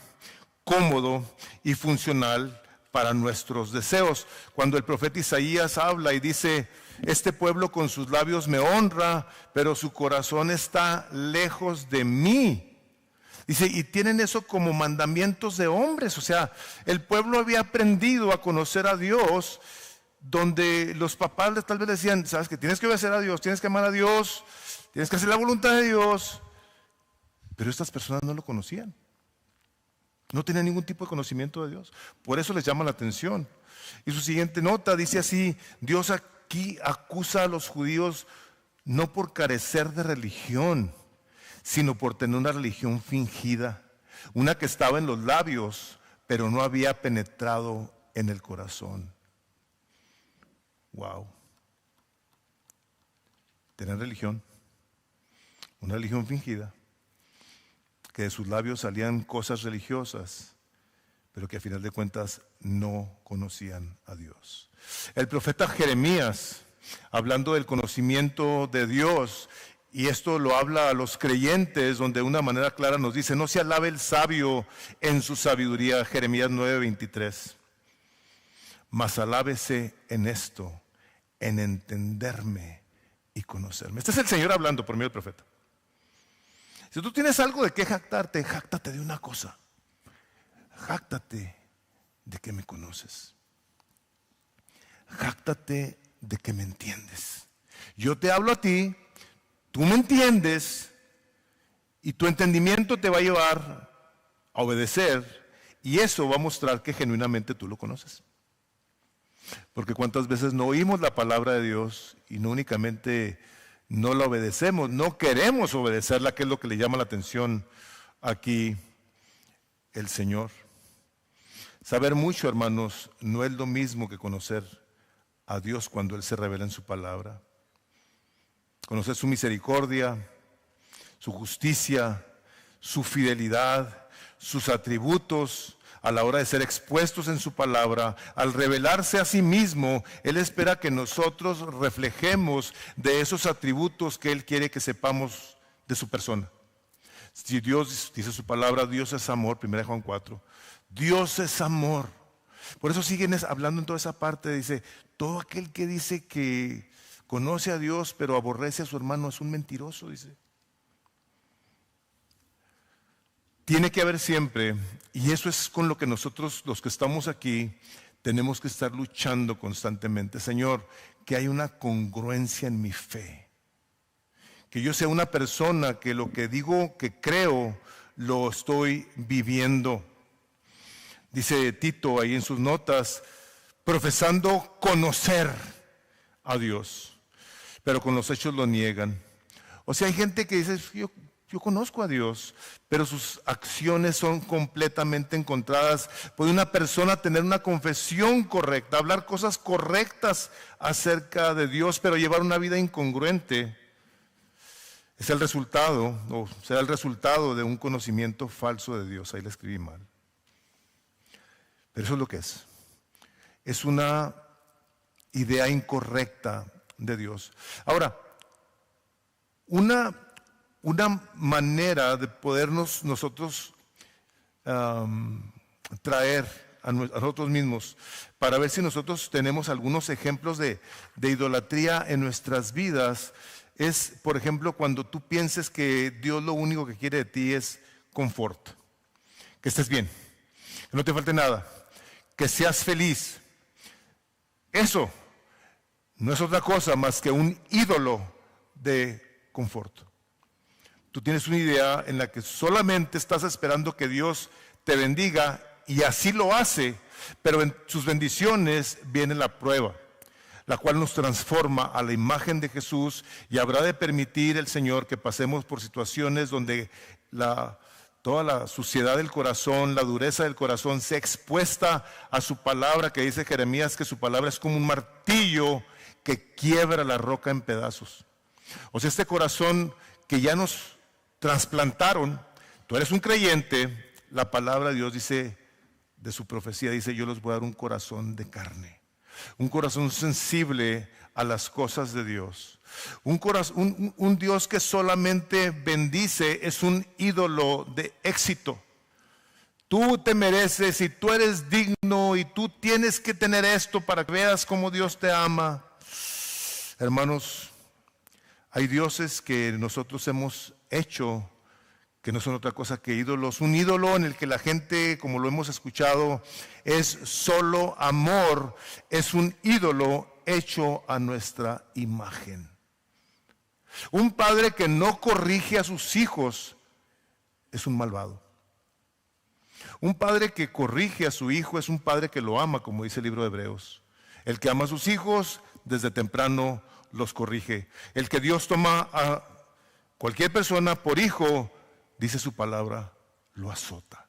cómodo y funcional para nuestros deseos. Cuando el profeta Isaías habla y dice, este pueblo con sus labios me honra, pero su corazón está lejos de mí. Dice, y tienen eso como mandamientos de hombres. O sea, el pueblo había aprendido a conocer a Dios, donde los papás tal vez decían, sabes que tienes que obedecer a Dios, tienes que amar a Dios, tienes que hacer la voluntad de Dios. Pero estas personas no lo conocían. No tenían ningún tipo de conocimiento de Dios. Por eso les llama la atención. Y su siguiente nota dice así, Dios aquí acusa a los judíos no por carecer de religión, sino por tener una religión fingida, una que estaba en los labios, pero no había penetrado en el corazón. Wow. Tener religión, una religión fingida, que de sus labios salían cosas religiosas, pero que a final de cuentas no conocían a Dios. El profeta Jeremías, hablando del conocimiento de Dios, y esto lo habla a los creyentes, donde de una manera clara nos dice, no se alabe el sabio en su sabiduría, Jeremías 9:23, mas alábese en esto, en entenderme y conocerme. Este es el Señor hablando por medio del profeta. Si tú tienes algo de qué jactarte, jáctate de una cosa. Jáctate de que me conoces. Jáctate de que me entiendes. Yo te hablo a ti, tú me entiendes y tu entendimiento te va a llevar a obedecer y eso va a mostrar que genuinamente tú lo conoces. Porque cuántas veces no oímos la palabra de Dios y no únicamente no la obedecemos, no queremos obedecerla, que es lo que le llama la atención aquí el Señor. Saber mucho, hermanos, no es lo mismo que conocer a Dios cuando Él se revela en su palabra. Conocer su misericordia, su justicia, su fidelidad, sus atributos, a la hora de ser expuestos en su palabra, al revelarse a sí mismo, Él espera que nosotros reflejemos de esos atributos que Él quiere que sepamos de su persona. Si Dios, dice su palabra, Dios es amor, 1 Juan 4, Dios es amor. Por eso siguen hablando en toda esa parte, dice, todo aquel que dice que conoce a Dios pero aborrece a su hermano es un mentiroso, dice. Tiene que haber siempre, y eso es con lo que nosotros, los que estamos aquí, tenemos que estar luchando constantemente. Señor, que hay una congruencia en mi fe. Que yo sea una persona que lo que digo que creo, lo estoy viviendo. Dice Tito ahí en sus notas, profesando conocer a Dios, pero con los hechos lo niegan. O sea, hay gente que dice, yo conozco a Dios, pero sus acciones son completamente encontradas. Puede una persona tener una confesión correcta, hablar cosas correctas acerca de Dios, pero llevar una vida incongruente. Es el resultado, o será el resultado de un conocimiento falso de Dios. Ahí le escribí mal. Pero eso es lo que es. Es una idea incorrecta de Dios. Ahora, una manera de podernos nosotros traer a nosotros mismos para ver si nosotros tenemos algunos ejemplos de idolatría en nuestras vidas es, por ejemplo, cuando tú pienses que Dios lo único que quiere de ti es confort, que estés bien, que no te falte nada, que seas feliz. Eso no es otra cosa más que un ídolo de confort. Tú tienes una idea en la que solamente estás esperando que Dios te bendiga y así lo hace, pero en sus bendiciones viene la prueba, la cual nos transforma a la imagen de Jesús y habrá de permitir el Señor que pasemos por situaciones donde toda la suciedad del corazón, la dureza del corazón sea expuesta a su palabra, que dice Jeremías que su palabra es como un martillo que quiebra la roca en pedazos. O sea, este corazón que ya nos trasplantaron, tú eres un creyente, la palabra de Dios dice, de su profecía dice, yo les voy a dar un corazón de carne, un corazón sensible a las cosas de Dios. Un Dios que solamente bendice es un ídolo de éxito. Tú te mereces y tú eres digno no, y tú tienes que tener esto para que veas cómo Dios te ama. Hermanos, hay dioses que nosotros hemos hecho que no son otra cosa que ídolos. Un ídolo en el que la gente, como lo hemos escuchado, es solo amor. Es un ídolo hecho a nuestra imagen. Un padre que no corrige a sus hijos es un malvado. Un padre que corrige a su hijo es un padre que lo ama, como dice el libro de Hebreos. El que ama a sus hijos desde temprano los corrige. El que Dios toma a cualquier persona por hijo, dice su palabra, lo azota.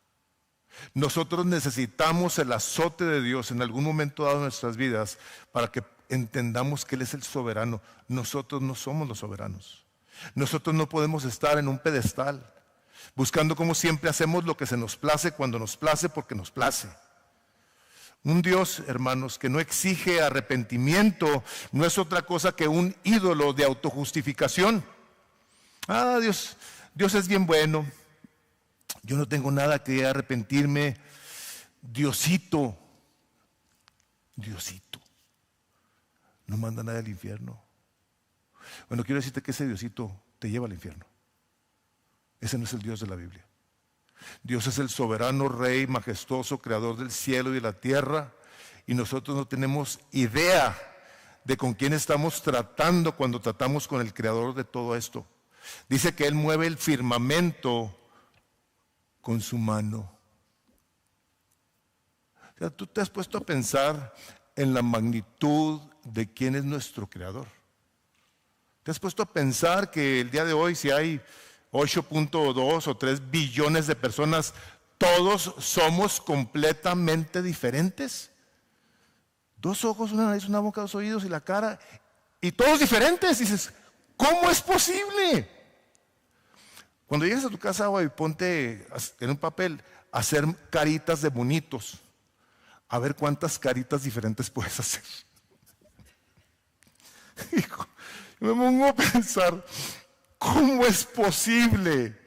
Nosotros necesitamos el azote de Dios en algún momento dado de nuestras vidas para que entendamos que Él es el soberano. Nosotros no somos los soberanos. Nosotros no podemos estar en un pedestal buscando como siempre hacemos lo que se nos place cuando nos place porque nos place. Un Dios, hermanos, que no exige arrepentimiento no es otra cosa que un ídolo de autojustificación. Dios es bien bueno. Yo no tengo nada que arrepentirme. Diosito no manda nadie al infierno. Bueno, quiero decirte que ese Diosito te lleva al infierno. Ese no es el Dios de la Biblia. Dios es el soberano Rey, majestuoso, creador del cielo y de la tierra, y nosotros no tenemos idea de con quién estamos tratando cuando tratamos con el creador de todo esto. Dice que Él mueve el firmamento con su mano. O sea, tú te has puesto a pensar en la magnitud de quién es nuestro creador. Te has puesto a pensar que el día de hoy, si hay 8.2 o 3 billones de personas, todos somos completamente diferentes. 2 ojos, una nariz, una boca, 2 oídos y la cara, y todos diferentes. Dices, ¿cómo es posible? Cuando llegues a tu casa hoy, ponte en un papel a hacer caritas de bonitos, a ver cuántas caritas diferentes puedes hacer. Hijo, me pongo a pensar, ¿cómo es posible?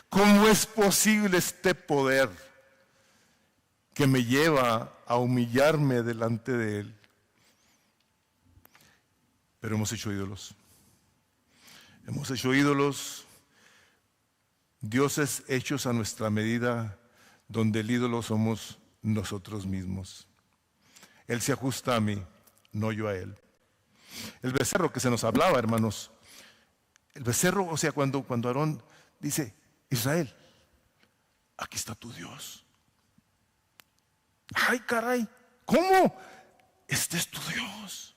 ¿Cómo es posible este poder que me lleva a humillarme delante de Él? Pero hemos hecho ídolos. Hemos hecho ídolos, dioses hechos a nuestra medida, donde el ídolo somos nosotros mismos. Él se ajusta a mí, no yo a Él. El becerro que se nos hablaba, hermanos. El becerro, o sea, cuando Aarón dice, Israel, aquí está tu Dios. Ay, caray, ¿cómo? Este es tu Dios.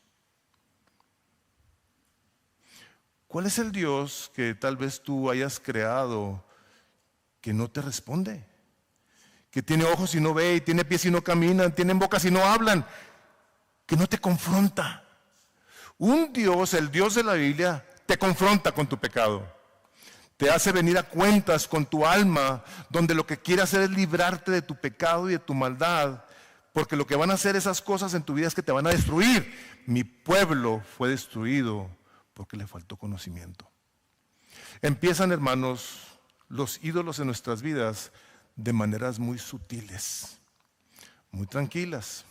¿Cuál es el Dios que tal vez tú hayas creado que no te responde? Que tiene ojos y no ve, y tiene pies y no caminan, tiene bocas y no hablan, que no te confronta. Un Dios, el Dios de la Biblia, te confronta con tu pecado. Te hace venir a cuentas con tu alma, donde lo que quiere hacer es librarte de tu pecado y de tu maldad, porque lo que van a hacer esas cosas en tu vida es que te van a destruir. Mi pueblo fue destruido porque le faltó conocimiento. Empiezan, hermanos, los ídolos en nuestras vidas de maneras muy sutiles, muy tranquilas.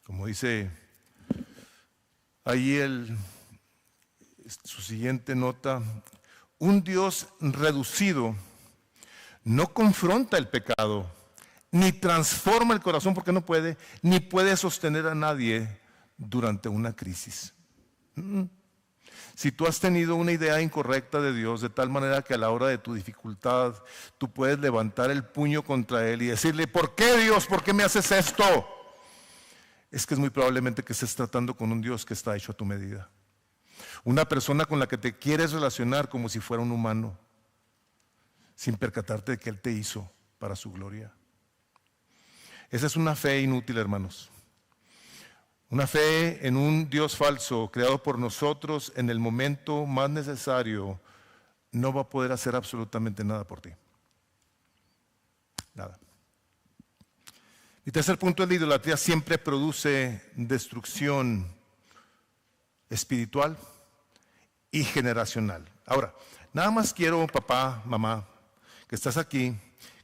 Como dice ahí su siguiente nota, un Dios reducido no confronta el pecado, ni transforma el corazón porque no puede, ni puede sostener a nadie durante una crisis. Si tú has tenido una idea incorrecta de Dios, de tal manera que a la hora de tu dificultad tú puedes levantar el puño contra Él y decirle, ¿por qué Dios? ¿Por qué me haces esto? Es que es muy probablemente que estés tratando con un Dios que está hecho a tu medida. Una persona con la que te quieres relacionar como si fuera un humano, sin percatarte de que Él te hizo para su gloria. Esa es una fe inútil, hermanos. Una fe en un Dios falso, creado por nosotros en el momento más necesario, no va a poder hacer absolutamente nada por ti. Nada. Mi tercer punto es la idolatría siempre produce destrucción espiritual y generacional. Ahora, nada más quiero, papá, mamá, que estás aquí,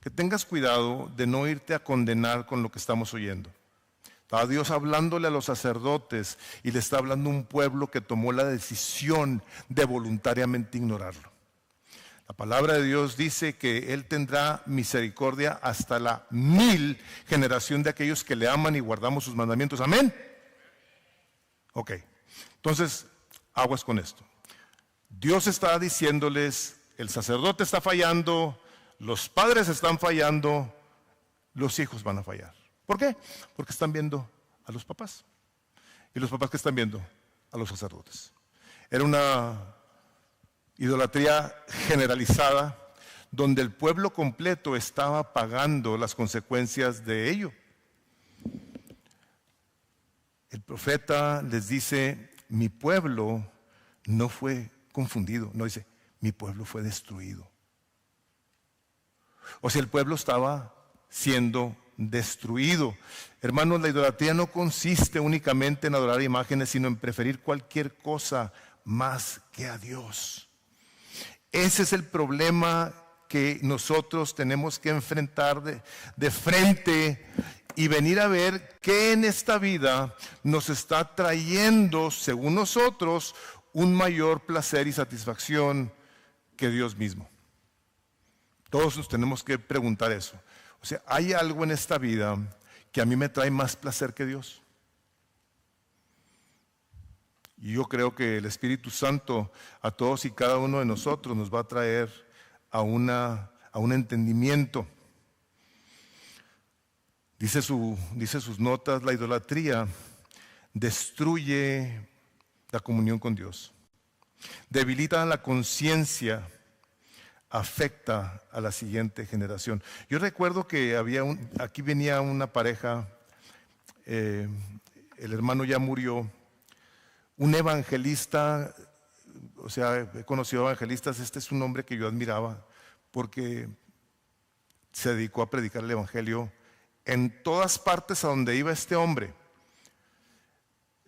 que tengas cuidado de no irte a condenar con lo que estamos oyendo. Estaba Dios hablándole a los sacerdotes y le está hablando a un pueblo que tomó la decisión de voluntariamente ignorarlo. La palabra de Dios dice que Él tendrá misericordia hasta la 1000 generación de aquellos que le aman y guardamos sus mandamientos. ¿Amén? Ok, entonces aguas con esto. Dios está diciéndoles, el sacerdote está fallando, los padres están fallando, los hijos van a fallar. ¿Por qué? Porque están viendo a los papás. ¿Y los papás qué están viendo? A los sacerdotes. Era una idolatría generalizada donde el pueblo completo estaba pagando las consecuencias de ello. El profeta les dice, mi pueblo no fue confundido, no dice, mi pueblo fue destruido. O sea, el pueblo estaba siendo destruido. Hermanos, la idolatría no consiste únicamente en adorar imágenes, sino en preferir cualquier cosa más que a Dios. Ese es el problema que nosotros tenemos que enfrentar de frente y venir a ver qué en esta vida nos está trayendo, según nosotros, un mayor placer y satisfacción que Dios mismo. Todos nos tenemos que preguntar eso. O sea, ¿hay algo en esta vida que a mí me trae más placer que Dios? Y yo creo que el Espíritu Santo a todos y cada uno de nosotros nos va a traer a un entendimiento. Dice sus notas, la idolatría destruye la comunión con Dios, debilita la conciencia, afecta a la siguiente generación. Yo recuerdo que aquí venía una pareja, el hermano ya murió, un evangelista, o sea, he conocido evangelistas, este es un hombre que yo admiraba porque se dedicó a predicar el evangelio en todas partes a donde iba este hombre.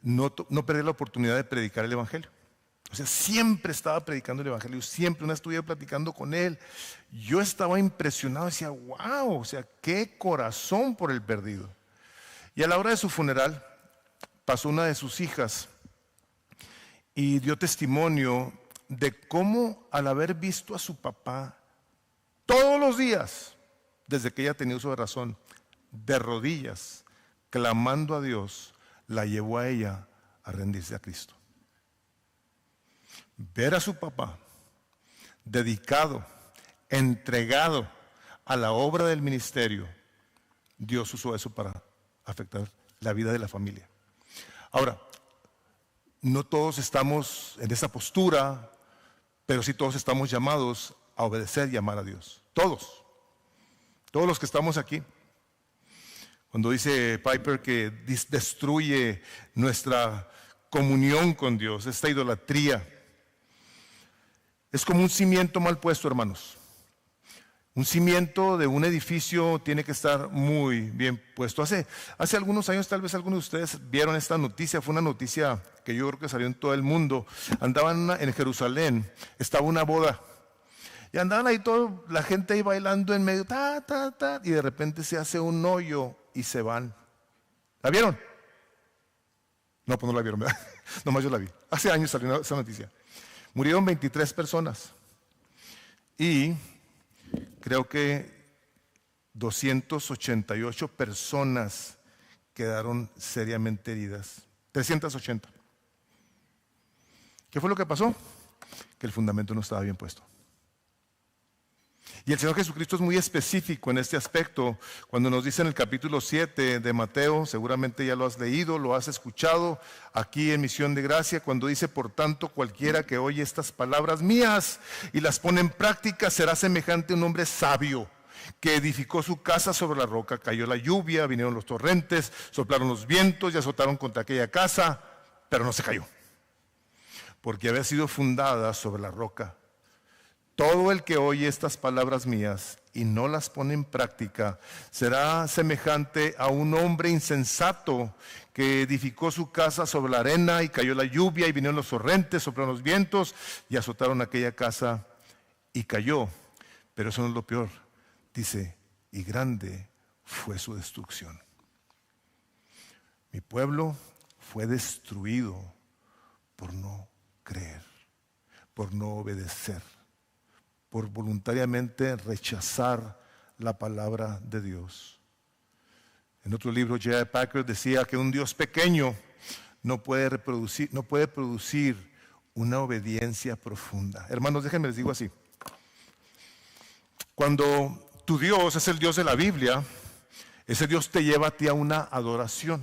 No perdí la oportunidad de predicar el evangelio. O sea, siempre estaba predicando el evangelio, siempre, una vez estuve platicando con él. Yo estaba impresionado, decía, wow, o sea, qué corazón por el perdido. Y a la hora de su funeral, pasó una de sus hijas y dio testimonio de cómo al haber visto a su papá todos los días, desde que ella tenía uso de razón, de rodillas, clamando a Dios, la llevó a ella a rendirse a Cristo. Ver a su papá dedicado, entregado a la obra del ministerio, Dios usó eso para afectar la vida de la familia. Ahora, no todos estamos en esa postura, pero sí todos estamos llamados a obedecer y amar a Dios. Todos los que estamos aquí. Cuando dice Piper que destruye nuestra comunión con Dios, esta idolatría, es como un cimiento mal puesto, hermanos. Un cimiento de un edificio tiene que estar muy bien puesto. Hace algunos años, tal vez algunos de ustedes vieron esta noticia. Fue una noticia que yo creo que salió en todo el mundo. Andaban en Jerusalén, estaba una boda. Y andaban ahí toda la gente ahí bailando en medio, y de repente se hace un hoyo y se van. ¿La vieron? No, pues no la vieron, ¿verdad? Nomás yo la vi. Hace años salió esa noticia. Murieron 23 personas. Y creo que 288 personas quedaron seriamente heridas. 380. ¿Qué fue lo que pasó? Que el fundamento no estaba bien puesto. Y el Señor Jesucristo es muy específico en este aspecto cuando nos dice en el capítulo 7 de Mateo, seguramente ya lo has leído, lo has escuchado aquí en Misión de Gracia, cuando dice, por tanto, cualquiera que oye estas palabras mías y las pone en práctica será semejante a un hombre sabio que edificó su casa sobre la roca. Cayó la lluvia, vinieron los torrentes, soplaron los vientos y azotaron contra aquella casa, pero no se cayó, porque había sido fundada sobre la roca. Todo el que oye estas palabras mías y no las pone en práctica será semejante a un hombre insensato que edificó su casa sobre la arena y cayó la lluvia y vinieron los torrentes, soplaron los vientos y azotaron aquella casa y cayó. Pero eso no es lo peor. Dice, y grande fue su destrucción. Mi pueblo fue destruido por no creer, por no obedecer, por voluntariamente rechazar la palabra de Dios. En otro libro, J.I. Packer decía que un Dios pequeño no puede producir una obediencia profunda. Hermanos, déjenme les digo así. Cuando tu Dios es el Dios de la Biblia, ese Dios te lleva a ti a una adoración,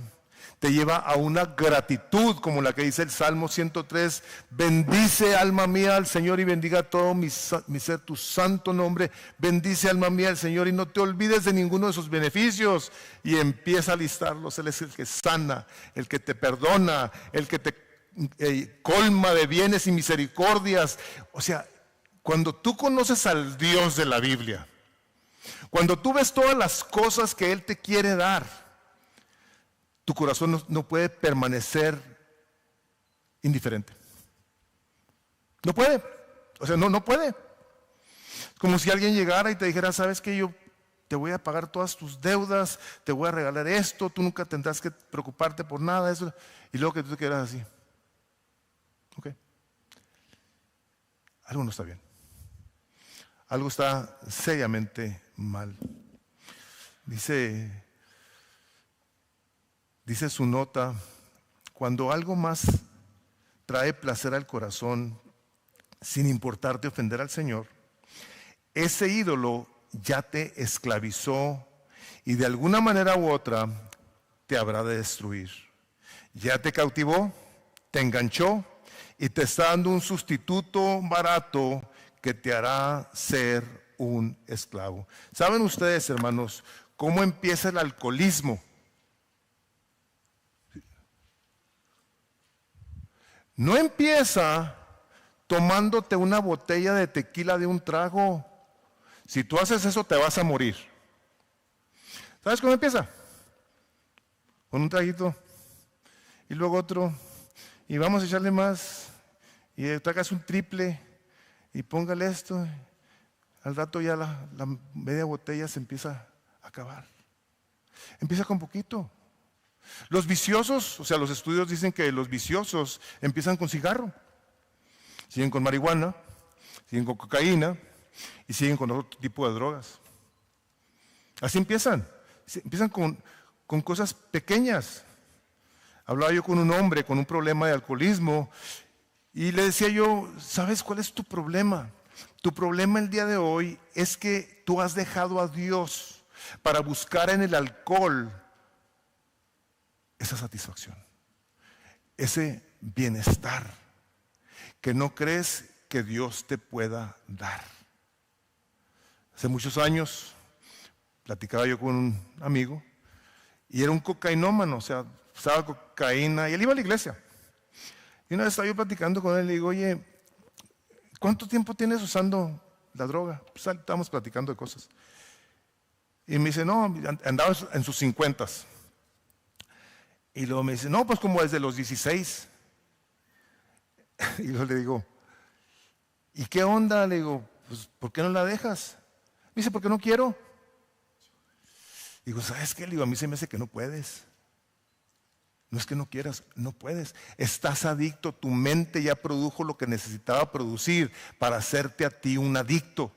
te lleva a una gratitud, como la que dice el Salmo 103, bendice alma mía al Señor y bendiga todo mi ser tu santo nombre, bendice alma mía al Señor y no te olvides de ninguno de sus beneficios, y empieza a listarlos. Él es el que sana, el que te perdona, el que te colma de bienes y misericordias. O sea, cuando tú conoces al Dios de la Biblia, cuando tú ves todas las cosas que Él te quiere dar, tu corazón no puede permanecer indiferente. No puede. O sea, no puede. Como si alguien llegara y te dijera, ¿sabes qué? Yo te voy a pagar todas tus deudas, te voy a regalar esto, tú nunca tendrás que preocuparte por nada de eso. Y luego que tú te quedas así. ¿Ok? Algo no está bien. Algo está seriamente mal. Dice su nota, cuando algo más trae placer al corazón, sin importarte ofender al Señor, ese ídolo ya te esclavizó y de alguna manera u otra te habrá de destruir. Ya te cautivó, te enganchó y te está dando un sustituto barato que te hará ser un esclavo. ¿Saben ustedes, hermanos, cómo empieza el alcoholismo? No empieza tomándote una botella de tequila de un trago. Si tú haces eso, te vas a morir. ¿Sabes cómo empieza? Con un traguito y luego otro, y vamos a echarle más, y traigas un triple y póngale esto. Al rato ya la media botella se empieza a acabar. Empieza con poquito. Los viciosos, o sea, los estudios dicen que los viciosos empiezan con cigarro, siguen con marihuana, siguen con cocaína y siguen con otro tipo de drogas. Así empiezan con cosas pequeñas. Hablaba yo con un hombre con un problema de alcoholismo y le decía yo, ¿sabes cuál es tu problema? Tu problema el día de hoy es que tú has dejado a Dios para buscar en el alcohol esa satisfacción, ese bienestar que no crees que Dios te pueda dar. Hace muchos años platicaba yo con un amigo y era un cocainómano, o sea, usaba cocaína y él iba a la iglesia. Y una vez estaba yo platicando con él y le digo, oye, ¿cuánto tiempo tienes usando la droga? Pues estábamos platicando de cosas. Y me dice, no, andaba en sus 50s. Y luego me dice, no, pues como desde los 16. Y luego le digo, ¿y qué onda? Le digo, pues ¿por qué no la dejas? Me dice, porque no quiero. Digo, ¿sabes qué? Le digo, a mí se me hace que no puedes. No es que no quieras, no puedes. Estás adicto, tu mente ya produjo lo que necesitaba producir para hacerte a ti un adicto.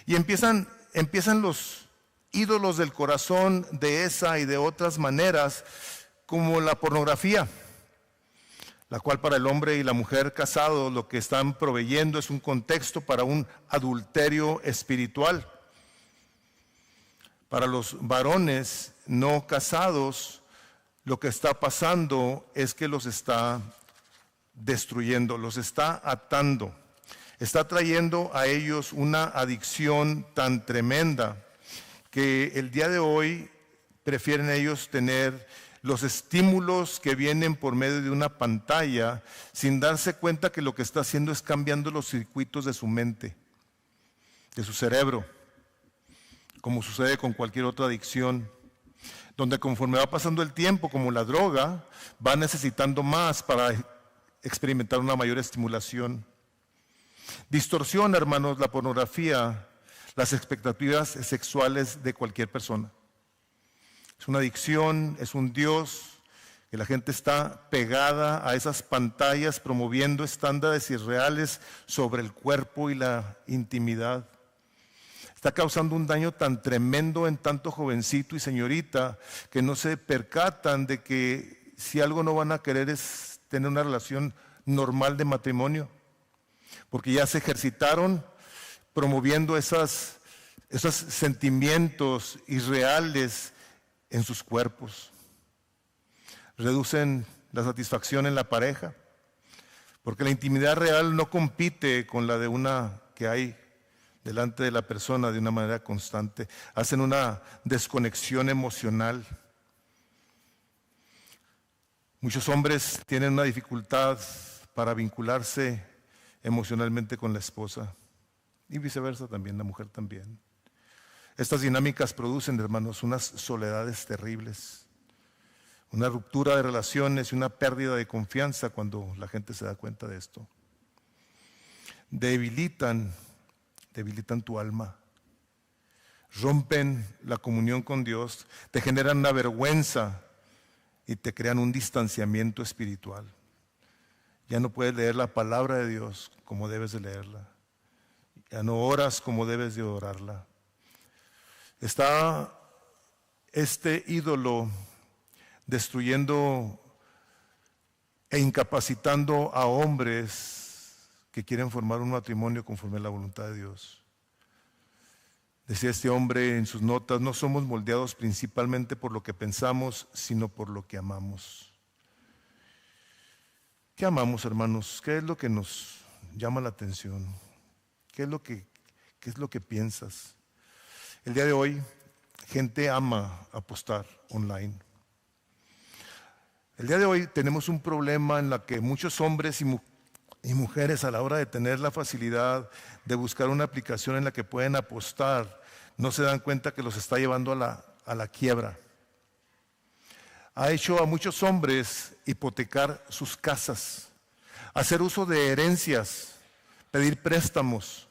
Y empiezan los ídolos del corazón de esa y de otras maneras, como la pornografía, la cual para el hombre y la mujer casados lo que están proveyendo es un contexto para un adulterio espiritual. Para los varones no casados, lo que está pasando es que los está destruyendo, los está atando, está trayendo a ellos una adicción tan tremenda que el día de hoy prefieren ellos tener los estímulos que vienen por medio de una pantalla sin darse cuenta que lo que está haciendo es cambiando los circuitos de su mente, de su cerebro, como sucede con cualquier otra adicción, donde conforme va pasando el tiempo, como la droga, va necesitando más para experimentar una mayor estimulación. Distorsiona, hermanos, la pornografía, las expectativas sexuales de cualquier persona. Es una adicción, es un Dios que la gente está pegada a esas pantallas promoviendo estándares irreales sobre el cuerpo y la intimidad. Está causando un daño tan tremendo en tanto jovencito y señorita que no se percatan de que si algo no van a querer es tener una relación normal de matrimonio, porque ya se ejercitaron promoviendo esos sentimientos irreales en sus cuerpos. Reducen la satisfacción en la pareja, porque la intimidad real no compite con la de una que hay delante de la persona de una manera constante. Hacen una desconexión emocional. Muchos hombres tienen una dificultad para vincularse emocionalmente con la esposa y viceversa también, la mujer también. Estas dinámicas producen, hermanos, unas soledades terribles, una ruptura de relaciones y una pérdida de confianza cuando la gente se da cuenta de esto. Debilitan tu alma, rompen la comunión con Dios, te generan una vergüenza y te crean un distanciamiento espiritual. Ya no puedes leer la palabra de Dios como debes de leerla. Ya no oras como debes de orarla. Está este ídolo destruyendo e incapacitando a hombres que quieren formar un matrimonio conforme a la voluntad de Dios. Decía este hombre en sus notas: no somos moldeados principalmente por lo que pensamos, sino por lo que amamos. ¿Qué amamos, hermanos? ¿Qué es lo que nos llama la atención? ¿Qué es lo que piensas? El día de hoy, gente ama apostar online. El día de hoy tenemos un problema en la que muchos hombres y mujeres, a la hora de tener la facilidad de buscar una aplicación en la que pueden apostar, no se dan cuenta que los está llevando a la quiebra. Ha hecho a muchos hombres hipotecar sus casas, hacer uso de herencias, pedir préstamos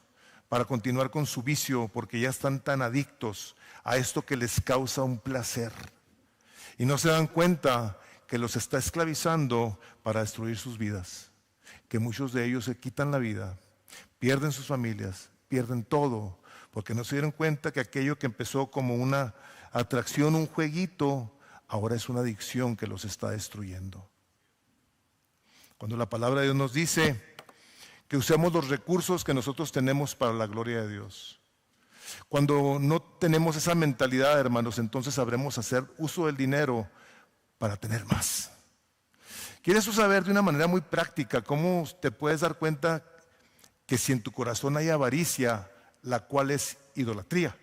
para continuar con su vicio, porque ya están tan adictos a esto que les causa un placer. Y no se dan cuenta que los está esclavizando para destruir sus vidas, que muchos de ellos se quitan la vida, pierden sus familias, pierden todo, porque no se dieron cuenta que aquello que empezó como una atracción, un jueguito, ahora es una adicción que los está destruyendo. Cuando la palabra de Dios nos dice que usemos los recursos que nosotros tenemos para la gloria de Dios. Cuando no tenemos esa mentalidad, hermanos, entonces sabremos hacer uso del dinero para tener más. ¿Quieres tú saber de una manera muy práctica cómo te puedes dar cuenta que si en tu corazón hay avaricia, la cual es idolatría?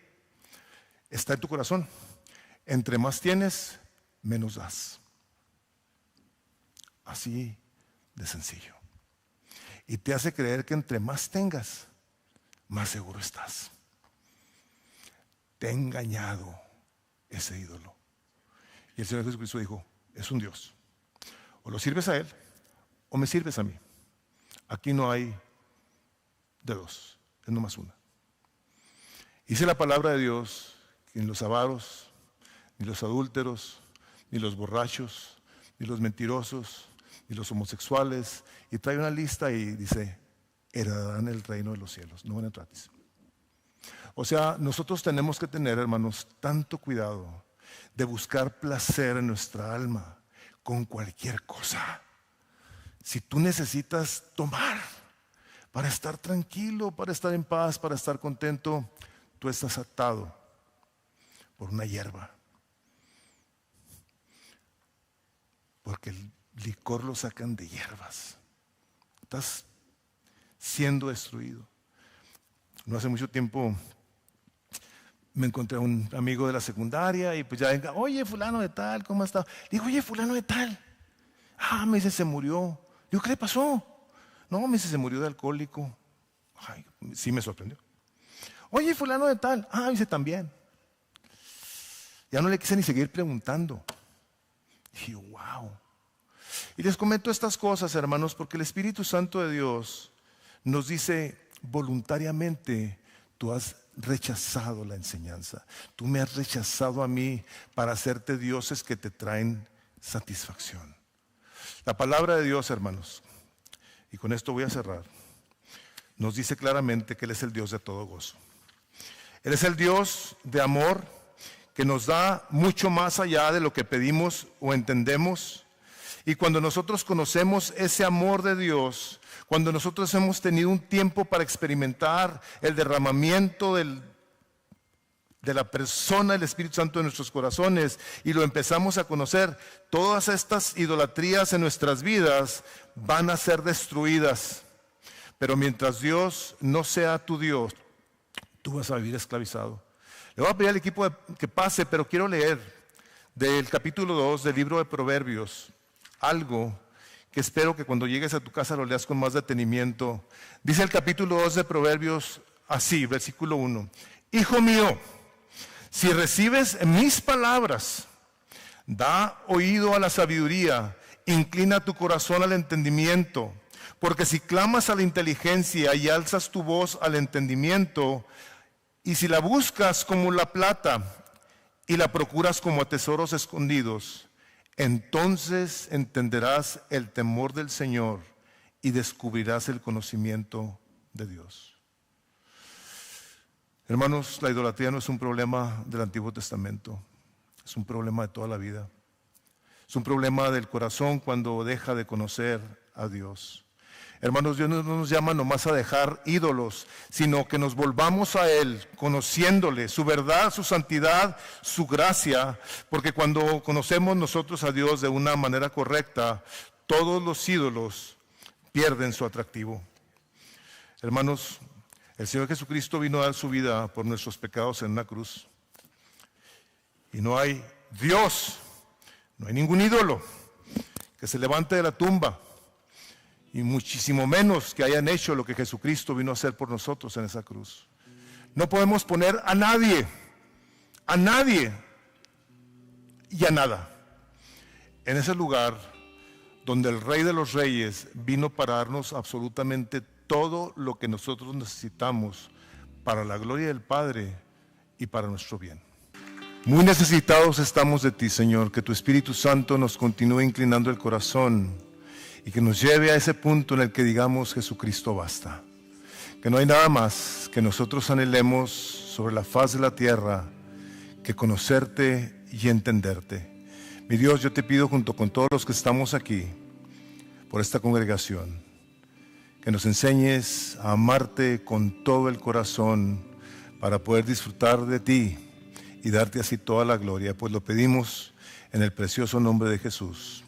Está en tu corazón. Entre más tienes, menos das. Así de sencillo. Y te hace creer que entre más tengas, más seguro estás. Te ha engañado ese ídolo. Y el Señor Jesucristo dijo: es un Dios. O lo sirves a Él, o me sirves a mí. Aquí no hay de dos, es nomás una. Dice la palabra de Dios que ni los avaros, ni los adúlteros, ni los borrachos, ni los mentirosos, ni los homosexuales, y trae una lista y dice: heredarán el reino de los cielos. No van a entrar. O sea, nosotros tenemos que tener, hermanos, tanto cuidado de buscar placer en nuestra alma con cualquier cosa. Si tú necesitas tomar para estar tranquilo, para estar en paz, para estar contento, tú estás atado por una hierba. Porque el licor lo sacan de hierbas. Estás siendo destruido. No hace mucho tiempo me encontré a un amigo de la secundaria y pues ya venga: oye, fulano de tal, ¿cómo está? Le digo: oye, fulano de tal. Me dice: se murió. Digo: ¿qué le pasó? No, me dice: se murió de alcohólico. Ay, sí me sorprendió. Oye, fulano de tal. Dice: también. Ya no le quise ni seguir preguntando. Dije: wow. Y les comento estas cosas, hermanos, porque el Espíritu Santo de Dios nos dice voluntariamente: tú haz rechazado la enseñanza. Tú me has rechazado a mí para hacerte dioses que te traen satisfacción. La palabra de Dios, hermanos, y con esto voy a cerrar, nos dice claramente que Él es el Dios de todo gozo. Él es el Dios de amor que nos da mucho más allá de lo que pedimos o entendemos. Y cuando nosotros conocemos ese amor de Dios, cuando nosotros hemos tenido un tiempo para experimentar el derramamiento de la persona del Espíritu Santo en nuestros corazones y lo empezamos a conocer, todas estas idolatrías en nuestras vidas van a ser destruidas. Pero mientras Dios no sea tu Dios, tú vas a vivir esclavizado. Le voy a pedir al equipo que pase, pero quiero leer del capítulo 2 del libro de Proverbios algo que espero que cuando llegues a tu casa lo leas con más detenimiento. Dice el capítulo 2 de Proverbios así, versículo 1. Hijo mío, si recibes mis palabras, da oído a la sabiduría, inclina tu corazón al entendimiento, porque si clamas a la inteligencia y alzas tu voz al entendimiento, y si la buscas como la plata y la procuras como a tesoros escondidos, entonces entenderás el temor del Señor y descubrirás el conocimiento de Dios. Hermanos, la idolatría no es un problema del Antiguo Testamento, es un problema de toda la vida. Es un problema del corazón cuando deja de conocer a Dios. Hermanos, Dios no nos llama nomás a dejar ídolos, sino que nos volvamos a Él, conociéndole, su verdad, su santidad, su gracia, porque cuando conocemos nosotros a Dios de una manera correcta, todos los ídolos pierden su atractivo. Hermanos, el Señor Jesucristo vino a dar su vida por nuestros pecados en una cruz. Y no hay Dios, no hay ningún ídolo que se levante de la tumba, y muchísimo menos que hayan hecho lo que Jesucristo vino a hacer por nosotros en esa cruz. No podemos poner a nadie y a nada en ese lugar donde el Rey de los Reyes vino para darnos absolutamente todo lo que nosotros necesitamos para la gloria del Padre y para nuestro bien. Muy necesitados estamos de ti, Señor, que tu Espíritu Santo nos continúe inclinando el corazón y que nos lleve a ese punto en el que digamos Jesucristo basta. Que no hay nada más que nosotros anhelemos sobre la faz de la tierra que conocerte y entenderte. Mi Dios, yo te pido junto con todos los que estamos aquí, por esta congregación, que nos enseñes a amarte con todo el corazón para poder disfrutar de ti y darte así toda la gloria, pues lo pedimos en el precioso nombre de Jesús.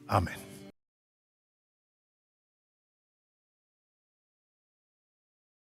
Amén.